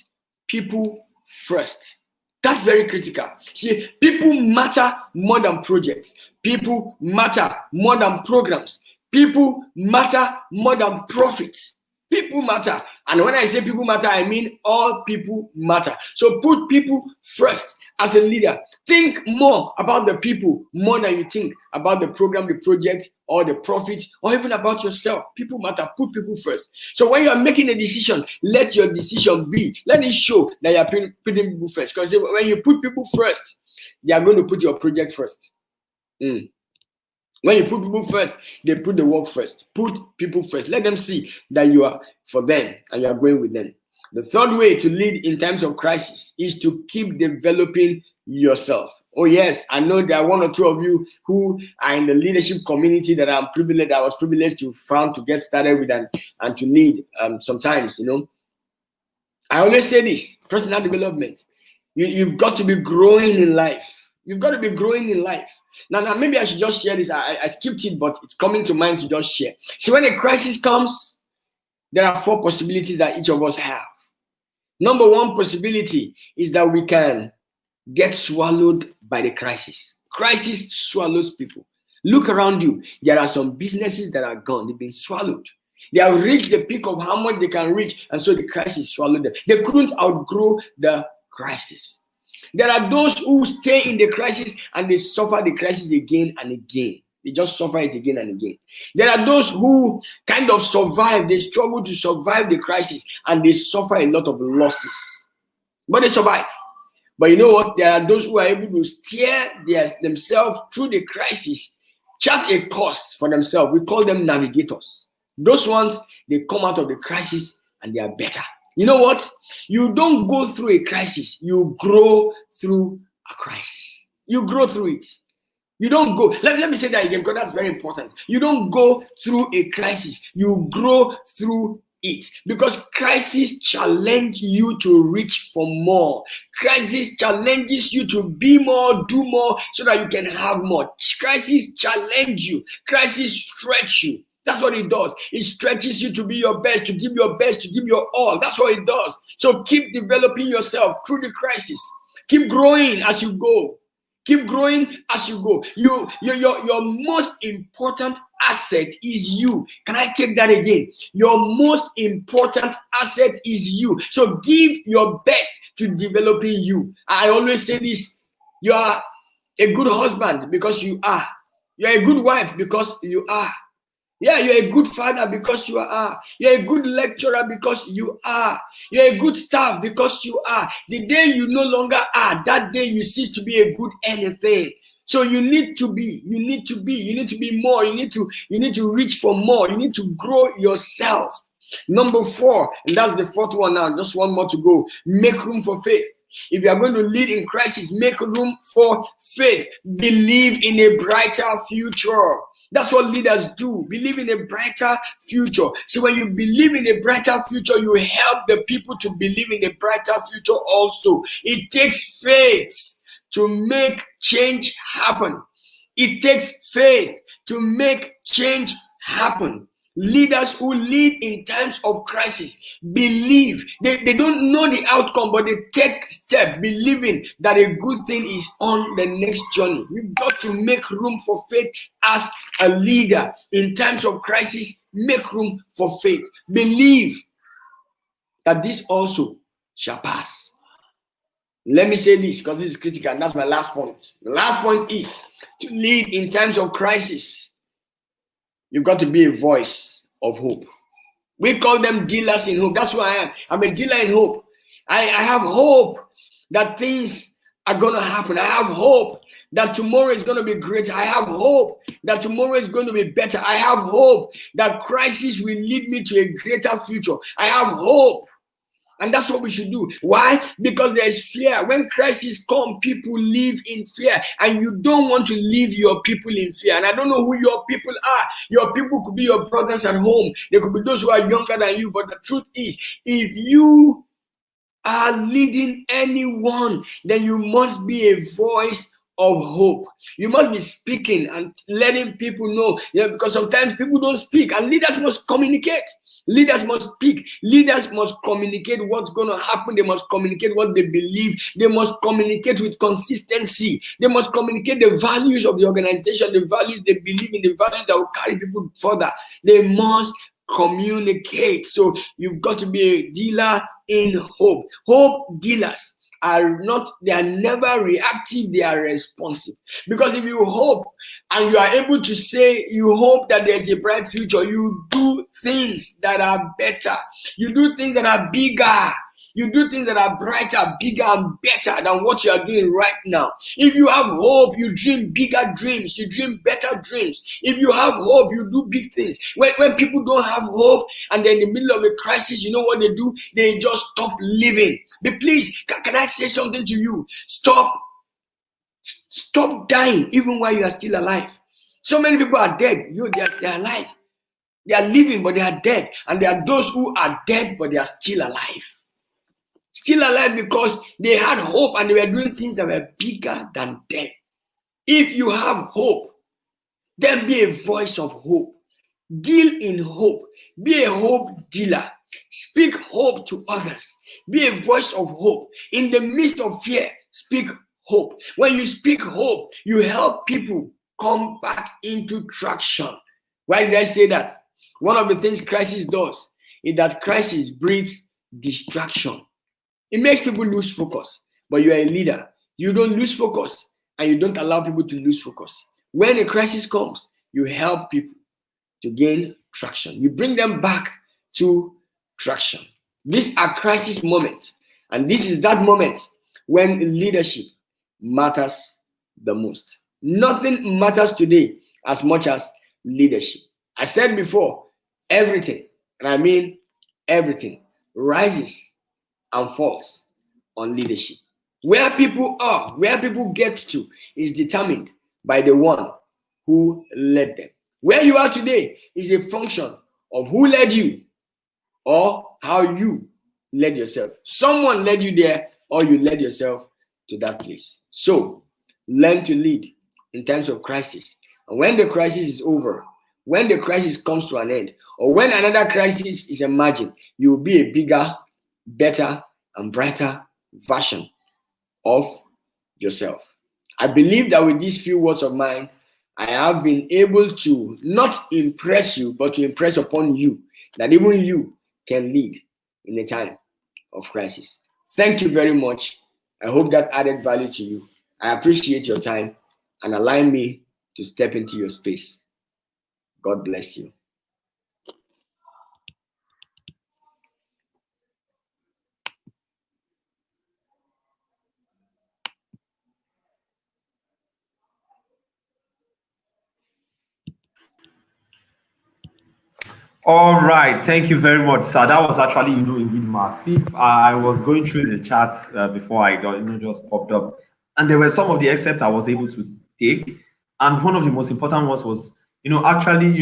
people first. That's very critical. See, people matter more than projects. People matter more than programs. People matter more than profits. People matter. And when I say people matter, I mean all people matter. So put people first as a leader. Think more about the people more than you think about the program, the project, or the profit, or even about yourself. People matter. Put people first. So when you are making a decision, let your decision be. Let it show that you are putting people first. Because when you put people first, they are going to put your project first. When you put people first, they put the work first. Put people first. Let them see that you are for them and you are going with them. The third way to lead in times of crisis is to keep developing yourself. Oh yes, I know there are 1 or 2 of you who are in the leadership community that I was privileged to found to get started with and to lead sometimes, I always say this, personal development. You've got to be growing in life. You've got to be growing in life. Now maybe I should just share this. I skipped it, but it's coming to mind to just share. See, when a crisis comes, there are 4 possibilities that each of us have. Number 1 possibility is that we can get swallowed by the crisis. Crisis swallows people. Look around you. There are some businesses that are gone. They've been swallowed. They have reached the peak of how much they can reach, and so the crisis swallowed them. They couldn't outgrow the crisis. There are those who stay in the crisis and they suffer the crisis again and again. They just suffer it again and again. There are those who kind of survive. They struggle to survive the crisis and they suffer a lot of losses. But they survive. But you know what? There are those who are able to steer themselves through the crisis, chart a course for themselves. We call them navigators. Those ones, they come out of the crisis and they are better. You know what? You don't go through a crisis. You grow through a crisis. You grow through it. You don't go. Let me say that again because that's very important. You don't go through a crisis. You grow through it. Because crisis challenge you to reach for more. Crisis challenges you to be more, do more, so that you can have more. Crisis challenge you. Crisis stretch you. That's what it does. It stretches you to be your best, to give your best, to give your all. That's what it does. So keep developing yourself through the crisis. Keep growing as you go. Keep growing as you go. Your most important asset is you. Can I take that again? Your most important asset is you. So give your best to developing you. I always say this. You are a good husband because you are. You are a good wife because you are. Yeah, you're a good father because you are. You're a good lecturer because you are. You're a good staff because you are. The day you no longer are, that day you cease to be a good anything. So you need to be more. You need to reach for more. You need to grow yourself. Number 4, and that's the 4th one now. Just one more to go. Make room for faith. If you are going to lead in crisis, make room for faith. Believe in a brighter future. That's what leaders do. Believe in a brighter future. So when you believe in a brighter future, you help the people to believe in a brighter future also. It takes faith to make change happen. It takes faith to make change happen. Leaders who lead in times of crisis believe. They don't know the outcome, but they take steps believing that a good thing is on the next journey. You've got to make room for faith as a leader. In times of crisis, make room for faith. Believe that this also shall pass. Let me say this because this is critical, and that's my last point. The last point is to lead in times of crisis. You've got to be a voice of hope. We call them dealers in hope. That's who I am. I'm a dealer in hope. I have hope that things are going to happen. I have hope that tomorrow is going to be greater. I have hope that tomorrow is going to be better. I have hope that crisis will lead me to a greater future. I have hope. And that's what we should do. Why? Because there is fear. When crisis comes, people live in fear. And you don't want to leave your people in fear. And I don't know who your people are. Your people could be your brothers at home. They could be those who are younger than you. But the truth is, if you are leading anyone, then you must be a voice of hope. You must be speaking and letting people know. Because sometimes people don't speak. And leaders must communicate. Leaders must speak. Leaders must communicate what's going to happen. They must communicate what they believe. They must communicate with consistency. They must communicate the values of the organization, the values they believe in, the values that will carry people further. They must communicate. So you've got to be a dealer in hope. Hope dealers they are never reactive, they are responsive. Because if you hope and you are able to say you hope that there's a bright future, you do things that are better, you do things that are bigger, you do things that are brighter, bigger, and better than what you are doing right now. If you have hope, you dream bigger dreams, you dream better dreams. If you have hope, you do big things. When people don't have hope and they're in the middle of a crisis, you know what they do? They just stop living. But please, can I say something to you? Stop dying even while you are still alive. So many people are dead. They are alive. They are living, but they are dead. And there are those who are dead, but they are still alive. Still alive because they had hope and they were doing things that were bigger than them. If you have hope, then be a voice of hope. Deal in hope. Be a hope dealer. Speak hope to others. Be a voice of hope. In the midst of fear, speak hope. When you speak hope, you help people come back into traction. Why did I say that? One of the things crisis does is that crisis breeds distraction. It makes people lose focus. But you are a leader. You don't lose focus and you don't allow people to lose focus. When a crisis comes, you help people to gain traction. You bring them back to traction. These are crisis moments. And this is that moment when leadership matters the most. Nothing matters today as much as leadership. I said before, everything, and I mean everything, rises and falls on leadership. Where people are, where people get to, is determined by the one who led them. Where you are today is a function of who led you or how you led yourself. Someone led you there or you led yourself to that place. So learn to lead in times of crisis. And when the crisis is over, when the crisis comes to an end, or when another crisis is emerging, you will be a bigger, better, and brighter version of yourself. I believe that with these few words of mine, I have been able to not impress you, but to impress upon you that even you can lead in a time of crisis. Thank you very much. I hope that added value to you. I appreciate your time and allowing me to step into your space. God bless you. All right, thank you very much, sir. That was actually, indeed massive. I was going through the chat before I got, just popped up, and there were some of the excerpts I was able to take, and one of the most important ones was, actually,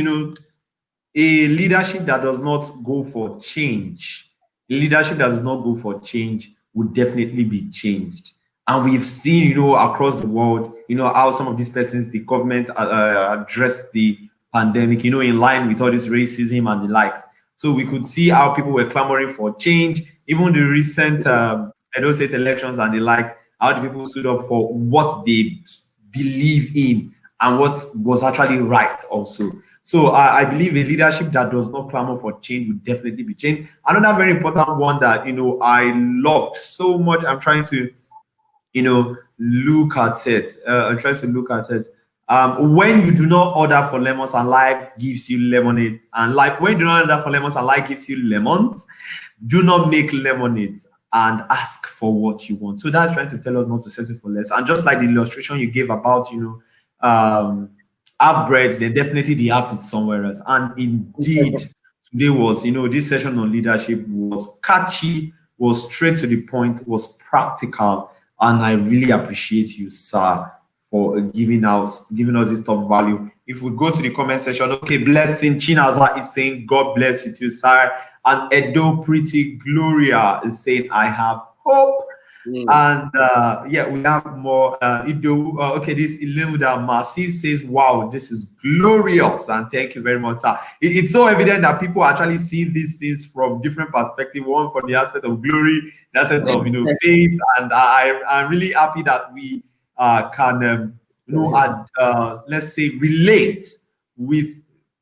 a leadership that does not go for change, a leadership that does not go for change would definitely be changed. And we've seen, across the world, how some of these persons, the government addressed the pandemic, in line with all this racism and the likes. So we could see how people were clamoring for change, even the recent Edo State elections and the likes, how the people stood up for what they believe in and what was actually right also. So I believe a leadership that does not clamor for change will definitely be changed. Another very important one that, I loved so much, I'm trying to, look at it. I'm trying to look at it. When you do not order for lemons and life gives you lemonade, and like when you do not order for lemons and life gives you lemons, do not make lemonade and ask for what you want. So that's trying to tell us not to settle for less. And just like the illustration you gave about, half bread, then definitely the half is somewhere else. And indeed, today was, this session on leadership was catchy, was straight to the point, was practical. And I really appreciate you, sir, for giving us this top value. If we go to the comment section, okay, blessing Chinaza is saying, God bless you too, sir. And Edo Pretty Gloria is saying, I have hope. And yeah, we have more. Okay, this Ilemuda Massive says, wow, this is glorious. And thank you very much, sir. It's so evident that people actually see these things from different perspectives. One from the aspect of glory, the aspect of faith. And I'm really happy that we can let's say relate with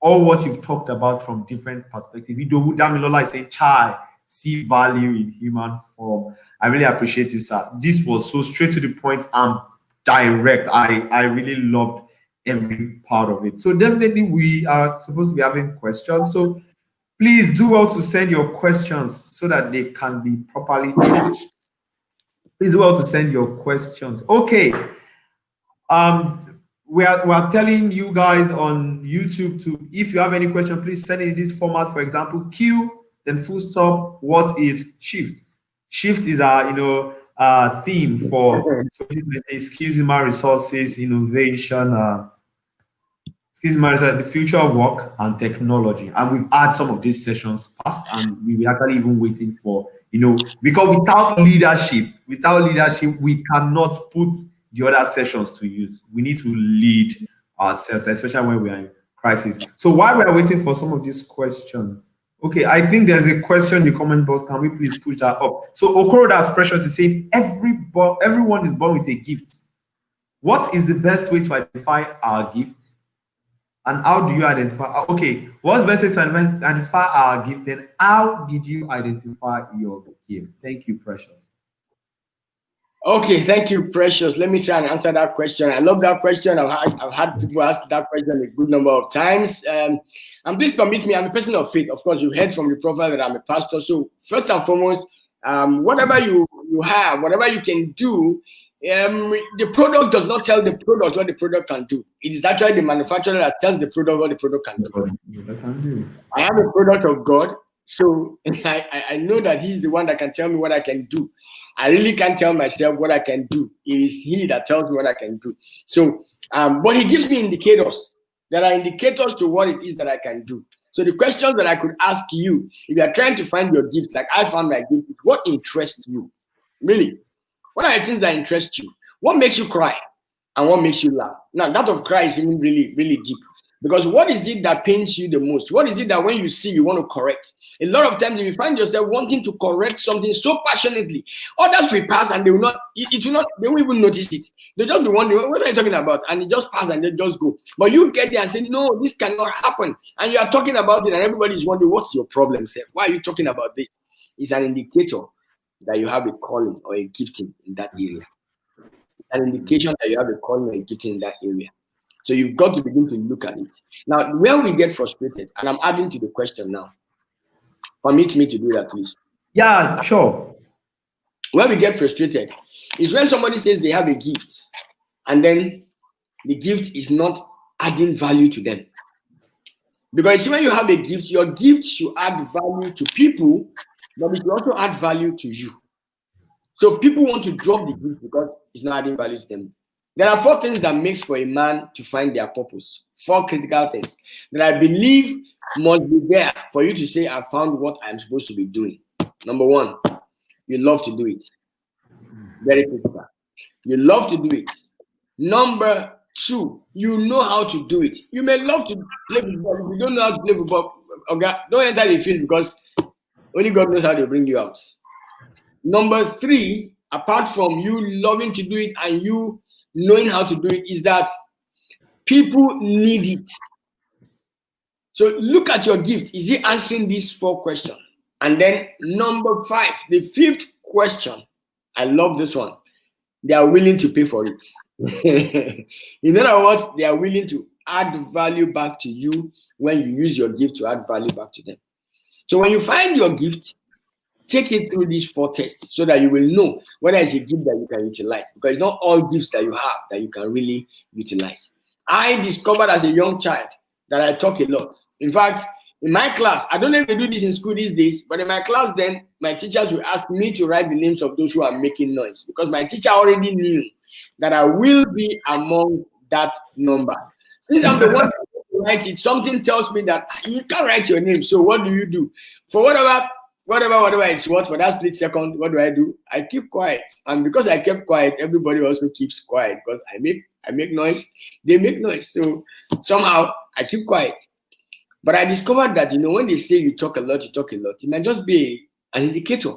all what you've talked about from different perspectives. Idowu Damilola is saying, child, see value in human form. I really appreciate you, sir. This was so straight to the point and direct. I really loved every part of it. So definitely we are supposed to be having questions. So please do well to send your questions so that they can be properly trashed. Please do well to send your questions. Okay. We are telling you guys on YouTube to, if you have any question, please send it in this format. For example, Q, then full stop. What is shift? Shift is our theme for skills, human resources, innovation, the future of work and technology. And we've had some of these sessions past, and we were actually even waiting for, because without leadership, we cannot put the other sessions to use. We need to lead ourselves, especially when we are in crisis. So while we are waiting for some of these questions, okay, I think there's a question in the comment box. Can we please push that up? So Okoro that's Precious is saying, everyone is born with a gift. What is the best way to identify our gift? And how do you identify? Okay, what's the best way to identify our gift? And how did you identify your gift? Thank you, Precious. Okay, thank you, Precious. Let me try and answer that question. I love that question. I've had people ask that question a good number of times. And please permit me, I'm a person of faith. Of course, you heard from the profile that I'm a pastor. So first and foremost, whatever you have, whatever you can do, the product does not tell the product what the product can do. It is actually the manufacturer that tells the product what the product can do. I am a product of God, so I know that He's the one that can tell me what I can do. I really can't tell myself what I can do. It is He that tells me what I can do. So, but He gives me indicators. There are indicators to what it is that I can do. So the questions that I could ask you, if you are trying to find your gift, like I found my gift, what interests you? Really? What are the things that interest you? What makes you cry? And what makes you laugh? Now, that of cry is even really, really deep. Because what is it that pains you the most? What is it that when you see, you want to correct? A lot of times, if you find yourself wanting to correct something so passionately, others will pass and they will not, they won't even notice it. They just be wondering, what are you talking about? And it just pass and they just go. But you get there and say, no, this cannot happen. And you are talking about it and everybody's wondering, what's your problem, Seth? Why are you talking about this? It's an indicator that you have a calling or a gifting in that area. an indication that you have a calling or a gifting in that area. So you've got to begin to look at it. Now, where we get frustrated, and I'm adding to the question now. Permit me to do that, please. Yeah, sure. Where we get frustrated is when somebody says they have a gift, and then the gift is not adding value to them. Because when you have a gift, your gift should add value to people, but it should also add value to you. So people want to drop the gift because it's not adding value to them. There are 4 things that makes for a man to find their purpose. 4 critical things that I believe must be there for you to say, I found what I'm supposed to be doing. Number 1, you love to do it. Very critical. You love to do it. Number 2, you know how to do it. You may love to play football. If you don't know how to play football, okay, don't enter the field because only God knows how to bring you out. Number 3, apart from you loving to do it and you knowing how to do it, is that people need it. So look at your gift. Is it answering these 4 questions? And then number 5, the 5th question, I love this one. They are willing to pay for it. In other words, they are willing to add value back to you when you use your gift to add value back to them. So when you find your gift, take it through these 4 tests so that you will know whether it's a gift that you can utilize. Because it's not all gifts that you have that you can really utilize. I discovered as a young child that I talk a lot. In fact, in my class, I don't know if they do this in school these days, but in my class then, my teachers will ask me to write the names of those who are making noise because my teacher already knew that I will be among that number. Since I'm the one who writes it, something tells me that you can't write your name. So what do? For whatever it's what, for that split second, what do? I keep quiet. And because I kept quiet, everybody also keeps quiet because I make noise, they make noise. So somehow I keep quiet. But I discovered that, when they say you talk a lot, it might just be an indicator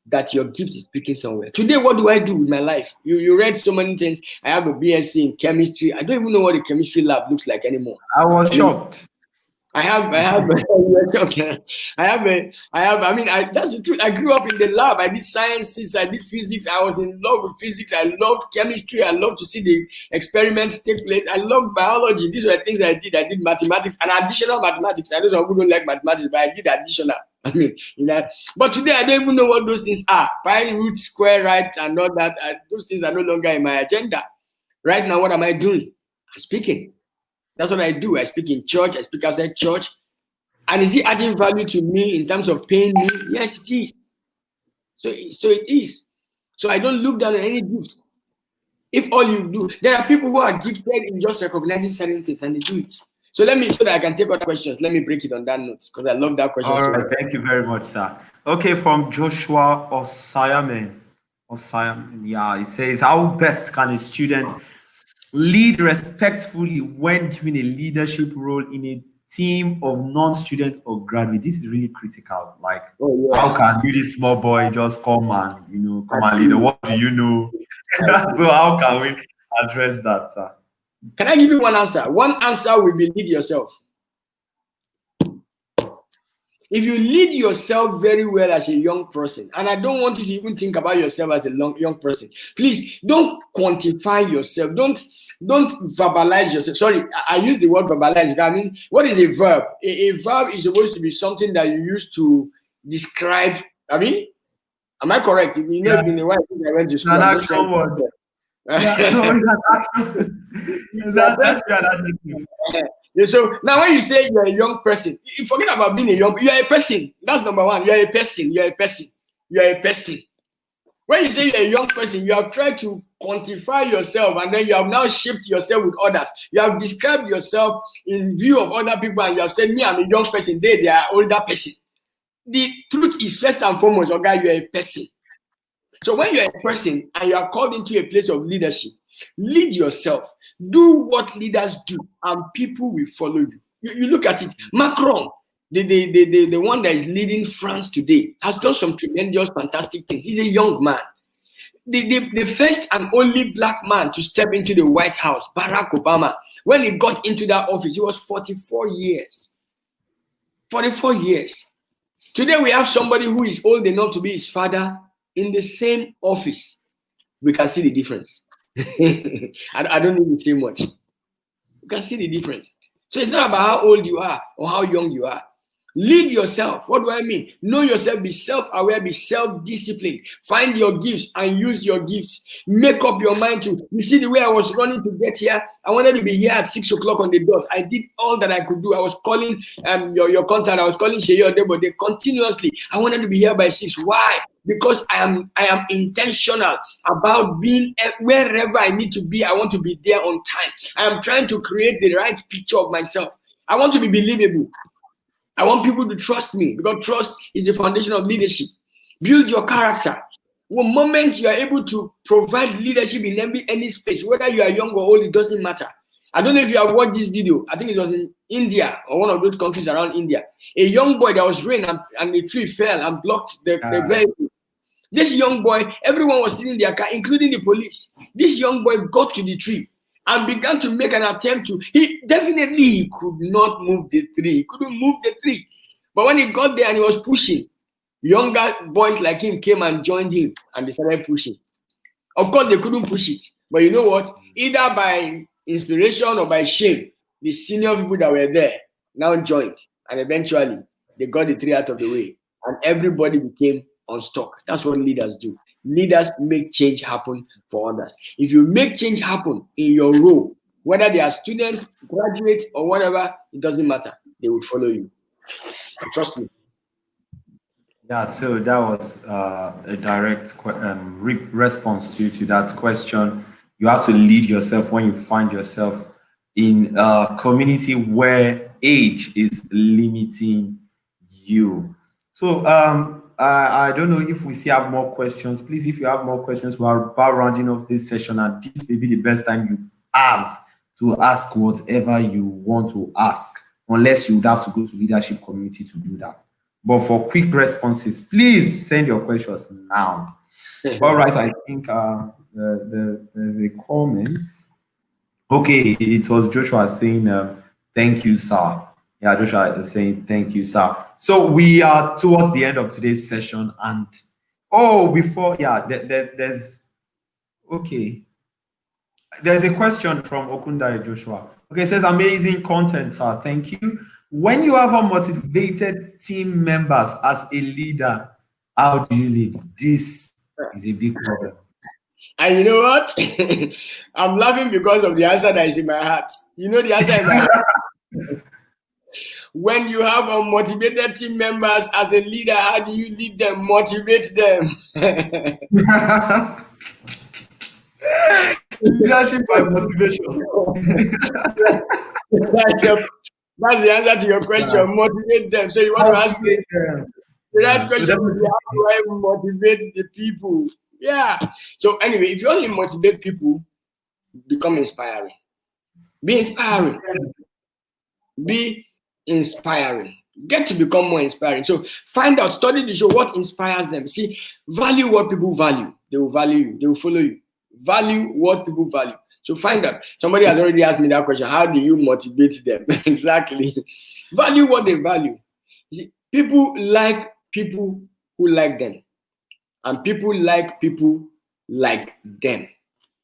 that your gift is speaking somewhere. Today, what do I do with my life? You read so many things. I have a BSc in chemistry. I don't even know what a chemistry lab looks like anymore. I was shocked. That's the truth. I grew up in the lab. I did sciences, I did physics. I was in love with physics. I loved chemistry. I loved to see the experiments take place. I loved biology. These were things I did. I did mathematics and additional mathematics. I know some people don't like mathematics, but I did additional. But today I don't even know what those things are. Pi, root, square, right, and all that. Those things are no longer in my agenda. Right now, what am I doing? I'm speaking. That's what I do. I speak in church. I speak outside church. And is it adding value to me in terms of paying me? Yes, it is. So it is. So I don't look down on any gifts. If all you do, there are people who are gifted in just recognizing certain things and they do it. So so that I can take other questions. Let me break it on that note because I love that question. All right, thank you very much, sir. Okay, from Joshua Osayaman. Yeah, it says, how best can a student lead respectfully when given a leadership role in a team of non-students or graduates? This is really critical. Like, how can you, this small boy, just come and lead? What do you know? So how can we address that, sir? Can I give you one answer? One answer will be lead yourself. If you lead yourself very well as a young person, and I don't want you to even think about yourself as a young person, please don't quantify yourself. Don't verbalize yourself. Sorry, I use the word verbalize. I mean, what is a verb? A verb is supposed to be something that you use to describe. I mean, am I correct? It's been a while since I went to school. An actual word. So now when you say you're a young person, you forget about being you are a person. That's number 1. You're a person. When you say you're a young person, you have tried to quantify yourself and then you have now shaped yourself with others. You have described yourself in view of other people and you have said, me, I'm a young person, they are older person. The truth is, first and foremost, okay, you're a person. So when you're a person and you are called into a place of leadership, lead yourself. Do what leaders do, and people will follow you. You look at it. Macron, the one that is leading France today, has done some tremendous, fantastic things. He's a young man. The first and only black man to step into the White House, Barack Obama, when he got into that office, he was 44 years. 44 years. Today we have somebody who is old enough to be his father in the same office. We can see the difference. I don't need to say much. You can see the difference. So it's not about how old you are or how young you are. Lead yourself. What do I mean? Know yourself, be self-aware, be self-disciplined. Find your gifts and use your gifts. Make up your mind to. You see the way I was running to get here? I wanted to be here at 6 o'clock on the dot. I did all that I could do. I was calling your contact. I was calling Sheyi Odebode continuously. I wanted to be here by 6. Why? Because I am intentional about being wherever I need to be. I want to be there on time. I am trying to create the right picture of myself. I want to be believable. I want people to trust me, because trust is the foundation of leadership. Build your character. One moment you are able to provide leadership in any space, whether you are young or old, it doesn't matter. I don't know if you have watched this video. I think it was in India or one of those countries around India. A young boy, there was rain and the tree fell and blocked the vehicle. This young boy, everyone was sitting in their car, including the police. This young boy got to the tree and began to make an attempt to. He could not move the tree. He couldn't move the tree. But when he got there and he was pushing, younger boys like him came and joined him and they started pushing. Of course, they couldn't push it. But you know what? Either by inspiration or by shame, the senior people that were there now joined. And eventually, they got the tree out of the way. And everybody became unstuck. That's what leaders do. Leaders make change happen for others. If you make change happen in your role, whether they are students, graduates, or whatever, it doesn't matter. They will follow you. Trust me. Yeah, so that was a direct response to that question. You have to lead yourself when you find yourself in a community where age is limiting you. So I don't know if we still have more questions. Please, if you have more questions, we are about rounding off this session, and this may be the best time you have to ask whatever you want to ask, unless you would have to go to leadership community to do that. But for quick responses, please send your questions now. All right, I think there's a comment. Okay, it was Joshua saying, thank you, sir. Yeah, Joshua is saying, thank you, sir. So we are towards the end of today's session. And, there's a question from Okunda Joshua. Okay, it says, amazing content, sir. Thank you. When you have unmotivated team members as a leader, how do you lead? This is a big problem. And you know what? I'm laughing because of the answer that is in my heart. You know the answer in my heart? When you have unmotivated team members as a leader, how do you lead them? Motivate them. Leadership by motivation. That's the answer to your question. Yeah. Motivate them. So you want to ask me the right question: how do I motivate the people? Yeah. So anyway, if you want to motivate people, become inspiring. Be inspiring. Be inspiring. Get to become more inspiring. So find out, study the show, what inspires them. See, value what people value. They will value you. They will follow you. Value what people value. So find out. Somebody has already asked me that question. How do you motivate them? Exactly. Value what they value. You see, people like people who like them. And people like people like them.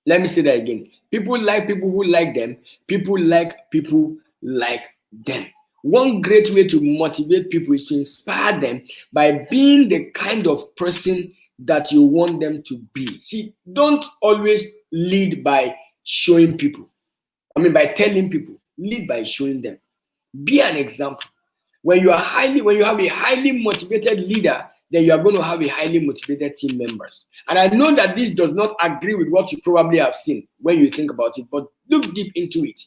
Let me say that again. People like people who like them. People like people like them. One great way to motivate people is to inspire them by being the kind of person that you want them to be. See, don't always lead by showing people. By telling people. Lead by showing them. Be an example. When you have a highly motivated leader, then you are going to have a highly motivated team members. And I know that this does not agree with what you probably have seen when you think about it, but look deep into it.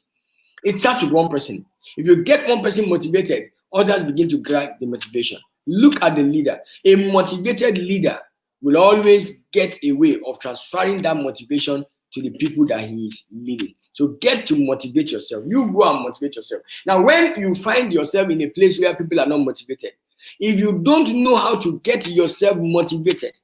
It starts with one person. If you get one person motivated, others begin to grab the motivation. Look at the leader. A motivated leader will always get a way of transferring that motivation to the people that he is leading. So get to motivate yourself. You go and motivate yourself. Now, when you find yourself in a place where people are not motivated, if you don't know how to get yourself motivated,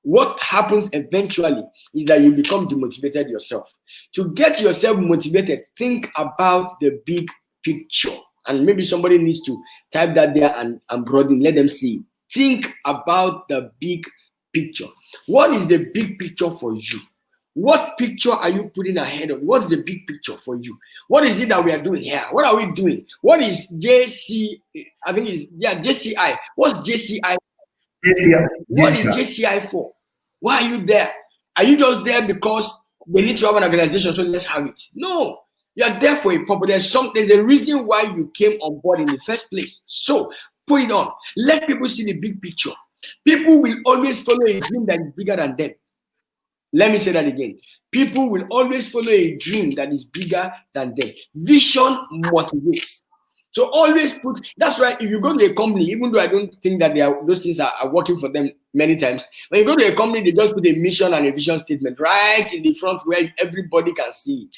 what happens eventually is that you become demotivated yourself. To get yourself motivated, think about the big picture. And maybe somebody needs to type that there and broaden, let them see. Think about the big picture. What is the big picture for you? What picture are you putting ahead of you? What's the big picture for you? What is it that we are doing here? What are we doing? What is JC? I think it's JCI. What's JCI? What is JCI for? Why are you there? Are you just there because they need to have an organization, so let's have it? No, you are there for a purpose. There's a reason why you came on board in the first place. So put it on. Let people see the big picture. People will always follow a dream that is bigger than them. Let me say that again. People will always follow a dream that is bigger than them. Vision motivates. So always put, that's why if you go to a company, even though I don't think that those things are working for them many times, when you go to a company, they just put a mission and a vision statement right in the front where everybody can see it.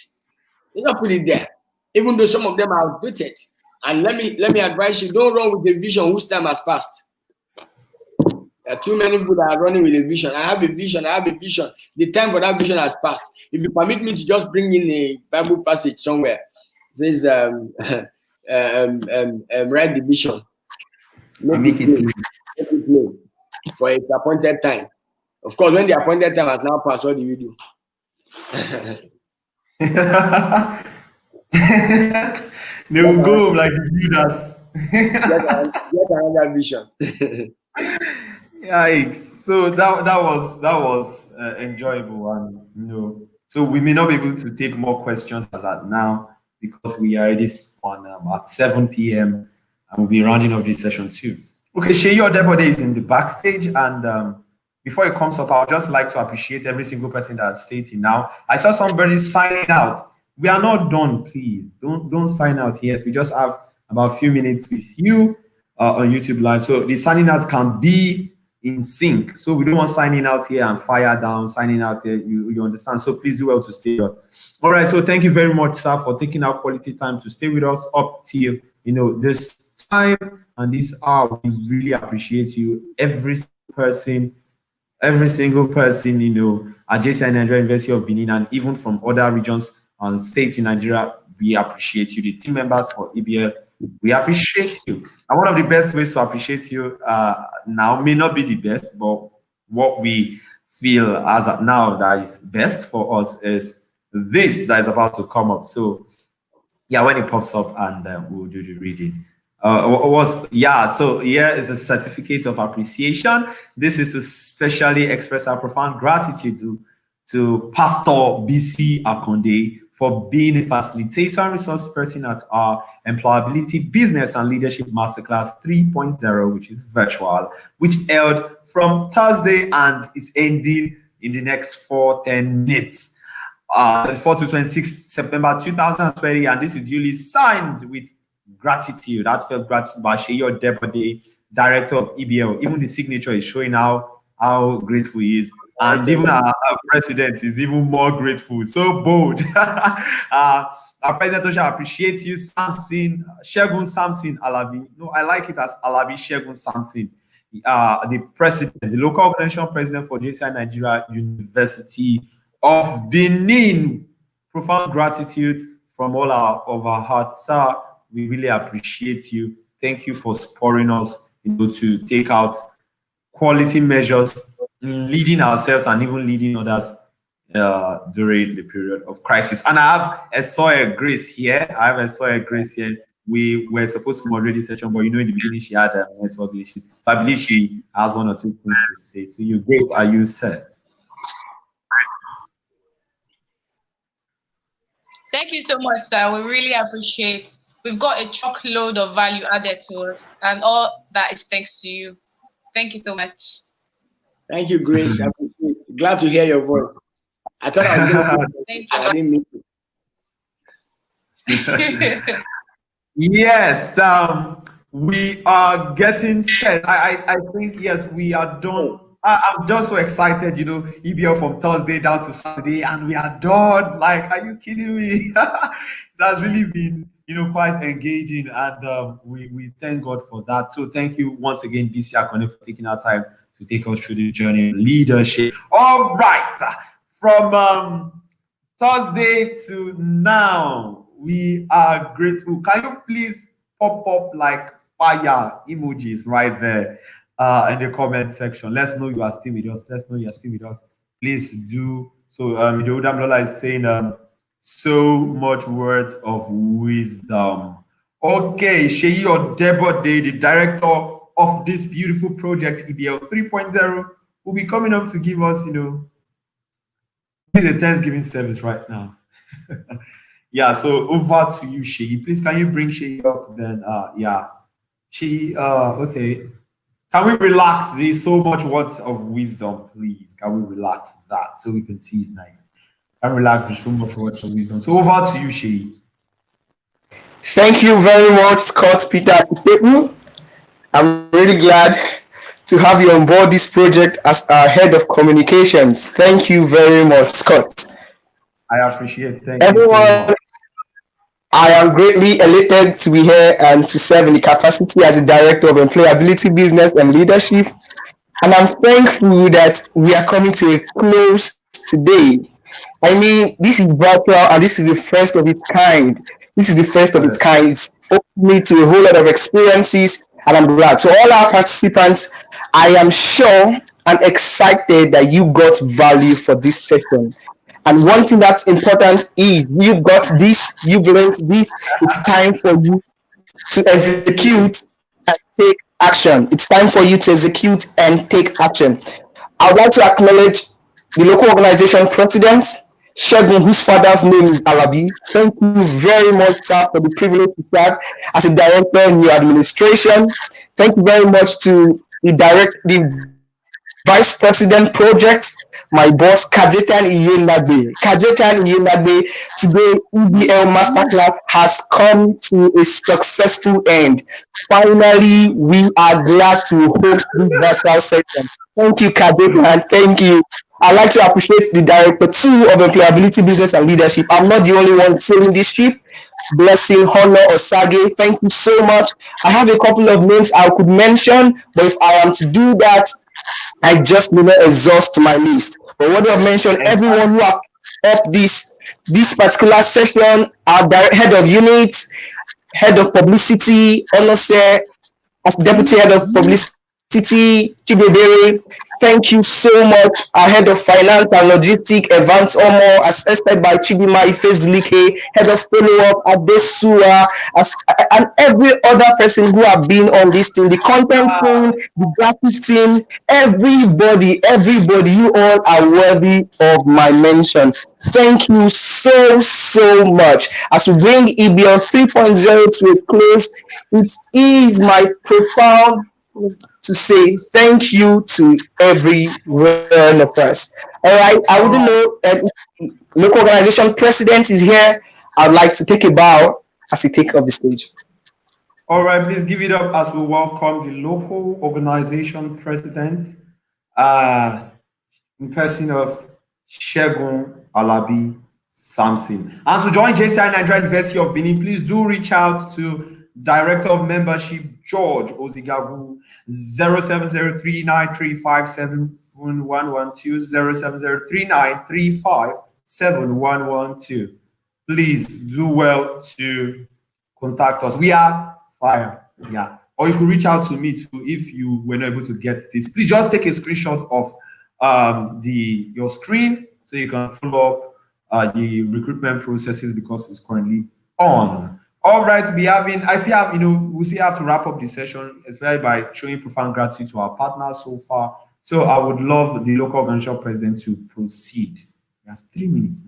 They don't put it there, even though some of them are outdated. And let me advise you, don't run with the vision whose time has passed. There are too many people that are running with a vision. I have a vision. I have a vision. The time for that vision has passed. If you permit me to just bring in a Bible passage somewhere, it says, write the vision. Make it plain for its appointed time. Of course, when the appointed time has now passed, what do you do? They will go like Judas. Get another vision. Yikes. So that was enjoyable, and so we may not be able to take more questions as at now because we are already on at 7 p.m. and we'll be rounding off this session too. Okay, Sheyi Odebode is in the backstage, and before it comes up, I would just like to appreciate every single person that's stating now. I saw somebody signing out. We are not done, please. Don't sign out yet. We just have about a few minutes with you on YouTube Live. So the signing out can be in sync. So we don't want signing out here and fire down, signing out here. You understand? So please do well to stay with us. All right. So thank you very much, sir, for taking our quality time to stay with us up till this time and this hour. We really appreciate you. Every single person, at JCI Nigeria University of Benin and even from other regions and states in Nigeria, we appreciate you. The team members for EBL, we appreciate you. And one of the best ways to appreciate you now may not be the best, but what we feel as of now that is best for us is this that is about to come up. So yeah, when it pops up, and we'll do the reading. So here is a certificate of appreciation. This is to specially express our profound gratitude to Pastor Bisi Akande for being a facilitator and resource person at our Employability Business and Leadership Masterclass 3.0, which is virtual, which held from Thursday and is ending in the next 10 minutes. 4 to 26 September 2020, and this is duly signed with gratitude, heartfelt gratitude by Sheyi Odebode, director of EBL. Even the signature is showing how grateful he is. And even our president is even more grateful. So bold. Our president also appreciates you, Shegun Samson Alabi. No, I like it as Alabi Shegun Samson. The president, the local organization president for JCI Nigeria University of Benin. Profound gratitude from all of our hearts, sir. We really appreciate you. Thank you for spurring us to take out quality measures, leading ourselves and even leading others during the period of crisis. And I have Esoya Grace here. We were supposed to moderate this session, but in the beginning she had a network issue. So I believe she has one or two things to say to you. Grace, are you set? Thank you so much, sir. We really appreciate. We've got a truckload of value added to us, and all that is thanks to you. Thank you so much. Thank you, Grace. I appreciate it. Glad to hear your voice. I thought I was going to Thank I didn't mean you. Yes, we are getting set. I think, yes, we are done. I'm just so excited, EBL from Thursday down to Saturday, and we are done. Like, are you kidding me? That's really been, quite engaging, and we thank God for that. So thank you once again, Bisi Akande, for taking our time to take us through the journey of leadership. All right, from Thursday to now, we are grateful. Can you please pop up like fire emojis right there in the comment section? Let's know you are still with us. Let's know you are still with us. Please do So Damilola is saying so much words of wisdom. Okay, Sheyi Odebode, the director of this beautiful project, EBL 3.0, will be coming up to give us, this is a Thanksgiving service right now. Yeah, so over to you, Sheyi. Please, can you bring Sheyi up then? Yeah. Sheyi, okay. Can we relax? There's so much words of wisdom, please. Can we relax that so we can see his name? Can we relax? There's so much words of wisdom. So over to you, Sheyi. Thank you very much, Scott Peter. I'm really glad to have you on board this project as our head of communications. Thank you very much, Scott. I appreciate it. Thank you so Everyone, much. I am greatly elated to be here and to serve in the capacity as the Director of Employability, Business and Leadership. And I'm thankful that we are coming to a close today. I mean, this is virtual and this is the first of its kind. This is the first of its kind. It's opened me to a whole lot of experiences, and I'm glad. So, all our participants, I am sure and excited that you got value for this session. And one thing that's important is you've got this, you've learned this. It's time for you to execute and take action. It's time for you to execute and take action. I would like to acknowledge the local organization president, Shegun, whose father's name is Alabi. Thank you very much, sir, for the privilege to serve as a director in your administration. Thank you very much to the vice president project, my boss, Kajetan Iyenagbe. Kajetan Iyenagbe, today EBL Masterclass has come to a successful end. Finally, we are glad to host this virtual session. Thank you, Kajetan. Thank you. I'd like to appreciate the director too of Employability, Business and Leadership. I'm not the only one sailing this ship. Blessing, Honor, Osage, thank you so much. I have a couple of names I could mention, but if I am to do that, I just will not exhaust my list. But what I've mentioned, everyone who have up this particular session, our head of units, head of publicity, Honor, as deputy head of publicity, Chibedere, thank you so much. Our head of finance and logistics, Evans Omo, assisted by Chibima Ifezulike, head of follow-up, Adesua, and every other person who have been on this team, the content team, the graphic team, everybody, you all are worthy of my mention. Thank you so much. As we bring EBL 3.0 to a close, it is my profound to say thank you to everyone of us. All right, I wouldn't know local organization president is here. I'd like to take a bow as he take off the stage. All right, please give it up as we welcome the local organization president, in person of Shegun Alabi Samson. And to join JCI Nigeria University of Benin, please do reach out to Director of Membership George Ozigabu, 070393571112, 070393571112. Please do well to contact us. We are fire. Yeah. Or you could reach out to me too if you were not able to get this. Please just take a screenshot of your screen so you can follow up the recruitment processes because it's currently on. All right, we we still have to wrap up the session, especially by showing profound gratitude to our partners so far. So I would love the local organization president to proceed. We have 3 minutes.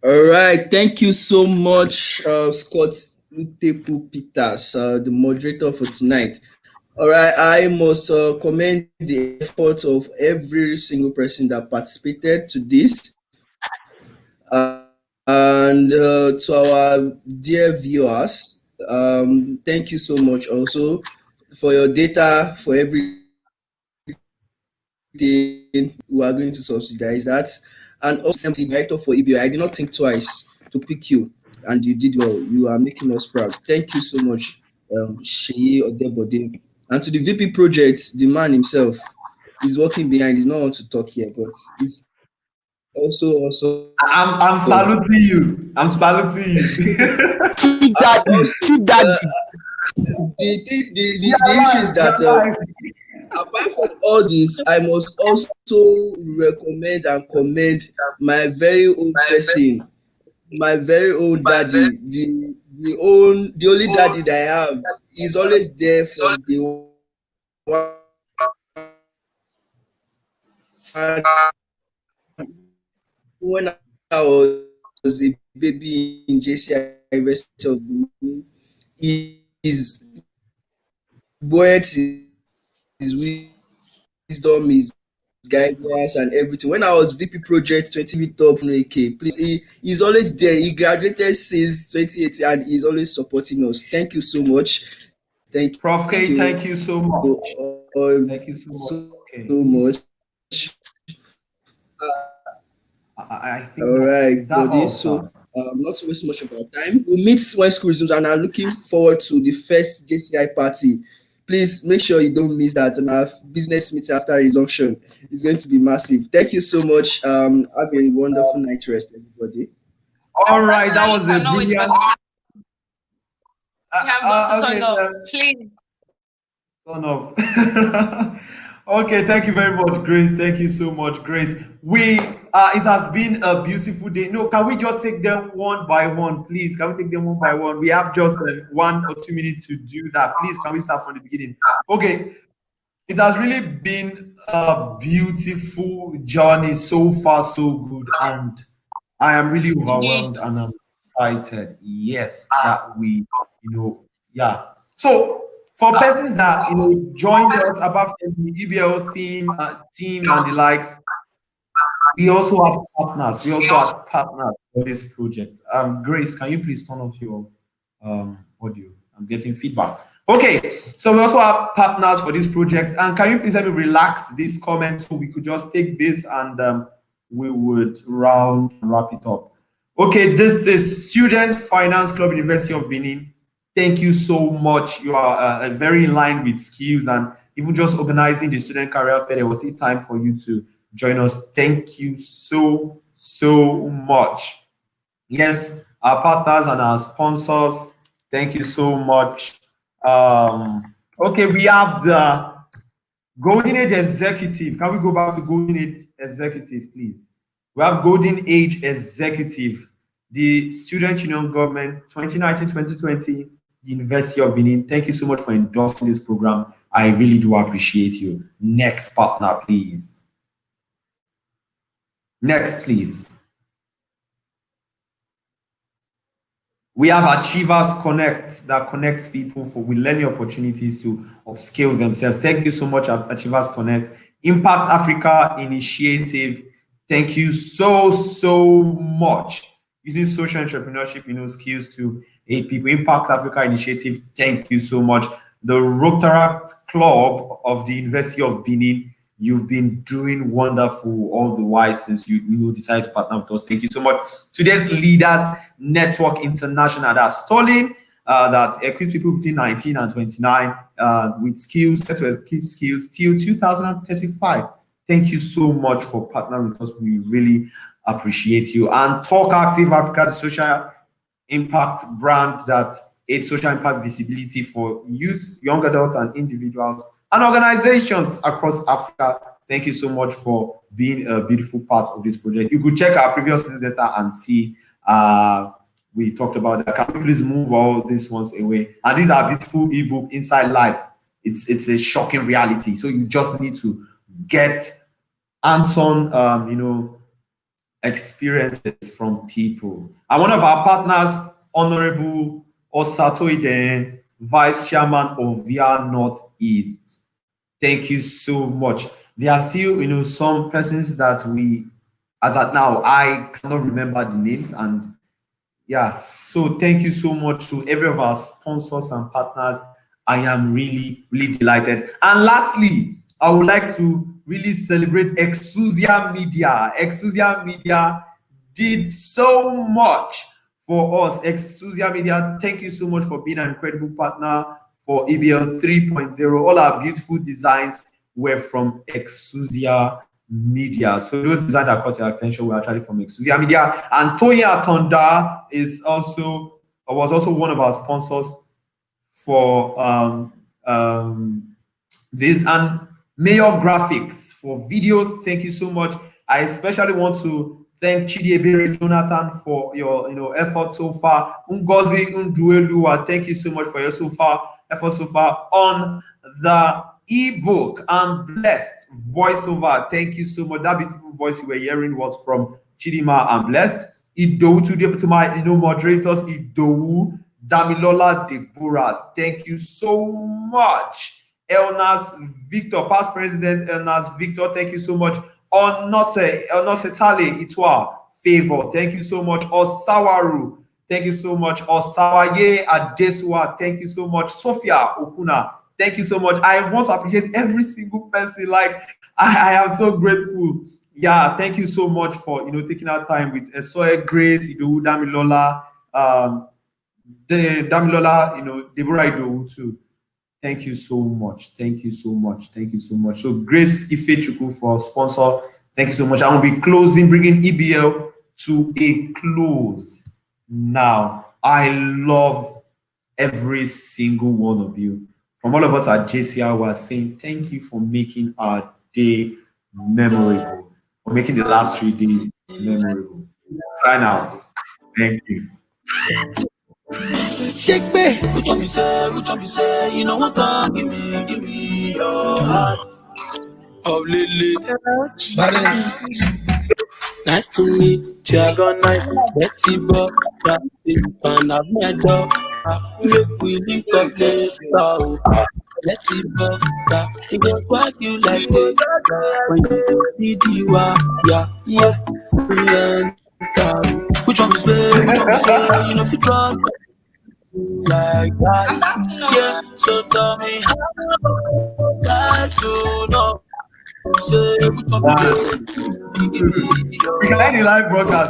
All right, thank you so much, Scott Utepu Peters, the moderator for tonight. All right, I must commend the effort of every single person that participated to this. And to our dear viewers, thank you so much also for your data, for everything. We are going to subsidize that. And also, the director for EBO, I did not think twice to pick you, and you did well. You are making us proud. Thank you so much, Sheyi Odebode. And to the VP project, the man himself is working behind. He don't want to talk here, but it's also. I'm saluting you. I'm saluting you. The issue is that apart from all this, I must also recommend and commend my very own person, my very own daddy, the only daddy that I have. He's always there from day one. When I was a baby in JCI University of Benin, his buoyant, his wisdom, his guidance and everything. When I was VP Project 20 top no AK, please, he's always there. He graduated since 2018 and he's always supporting us. Thank you so much. Thank Prof K, you thank you so much. all Thank you so much. so Okay. much. I think All right, is that buddy. all, So, sir? not to waste much of our time, we'll meet when school resumes, and I'm looking forward to the first JTI party. Please make sure you don't miss that. And our business meeting after resumption is going to be massive. Thank you so much. Have a wonderful night rest, everybody. All right, that Personally, was a cannot wait for brilliant. we have got to Okay, turn up. Please. turn off. Okay, thank you very much, Grace. Thank you so much, Grace. It has been a beautiful day. No, can we just take them one by one, please? Can we take them one by one? We have just 1 or 2 minutes to do that. Please, can we start from the beginning? Okay, it has really been a beautiful journey so far, so good, and I am really Indeed. overwhelmed and I'm excited. Yes, that yeah. So for persons that joined us apart from the EBL team and the likes, we also have partners. We also have partners for this project. Grace, can you please turn off your audio? I'm getting feedback. Okay, so we also have partners for this project. And can you please let me relax this comment so we could just take this and we would wrap it up. Okay, this is Student Finance Club, University of Benin. Thank you so much. You are very in line with skills and even just organizing the student career fair. There was a time for you to join us. Thank you so much. Yes, our partners and our sponsors. Thank you so much. Okay, we have the Golden Age Executive. Can we go back to Golden Age Executive, please? We have Golden Age Executive, the Student Union Government 2019-2020, University of Benin. Thank you so much for endorsing this program. I really do appreciate you. Next partner, please. Next, please. We have Achievers Connect that connects people with learning opportunities to upskill themselves. Thank you so much, Achievers Connect. Impact Africa Initiative. Thank you so much. Using social entrepreneurship, skills to aid people. Impact Africa Initiative. Thank you so much. The Rotaract Club of the University of Benin. You've been doing wonderful all the while since you decided to partner with us. Thank you so much. Today's Leaders Network International, that's Stalin, that equips people between 19 and 29 with skills, set to equip skills till 2035. Thank you so much for partnering with us. We really appreciate you. And Talk Active Africa, the social impact brand that aids social impact visibility for youth, young adults, and individuals and organizations across Africa. Thank you so much for being a beautiful part of this project. You could check our previous newsletter and see we talked about that. Can we please move all these ones away? And these are beautiful ebook, Inside Life. It's a shocking reality. So you just need to get hands-on, experiences from people. And one of our partners, Honorable Osato Ide, Vice Chairman of VIA Northeast. Thank you so much. There are still, some persons that as at now, I cannot remember the names. And yeah, so thank you so much to every of our sponsors and partners. I am really delighted. And lastly, I would like to really celebrate Exousia Media. Exousia Media did so much for us. Exousia Media, thank you so much for being an incredible partner for EBL 3.0. All our beautiful designs were from Exousia Media. So those designs that caught your attention were actually from Exousia Media. And Toya Atonda was also one of our sponsors for this. And Mayor Graphics for videos. Thank you so much. I especially want to thank Chidiebere Jonathan for your effort so far. Ngozi Nduelua, thank you so much for your effort so far on the ebook. I'm blessed voiceover. Thank you so much. That beautiful voice you were hearing was from Chidima. I'm blessed. Idowu to my moderators, Idowu, Damilola, Deborah. Thank you so much. Elnas Victor, past president Elnas Victor, thank you so much. Onose Tale Itwa, Favor, thank you so much. Osawaru, thank you so much. Osawaye Adesua, thank you so much. Sophia Okuna, thank you so much. I want to appreciate every single person. Like, I am so grateful. Yeah, thank you so much for taking our time with Esoe Grace, Idowu Damilola, Damilola, Deborah Idowu too. Thank you so much. Thank you so much. Thank you so much. So Grace Ifechuku for sponsor. Thank you so much. I will be closing, bringing EBL to a close. Now, I love every single one of you. From all of us at JCR, we are saying thank you for making our day memorable, for making the last 3 days memorable. Sign out. Thank you. Shake me, which one you say, you know what God give me your heart. Oh, Lily, nice to meet ya. Betty Bob, and I've met her. Make we link up later. Let's Bob, it get what you like it. When you see the yeah, which one you say, you know if you trust. Like that, yeah. So tell me how that you know. Say, Behind the live broadcast.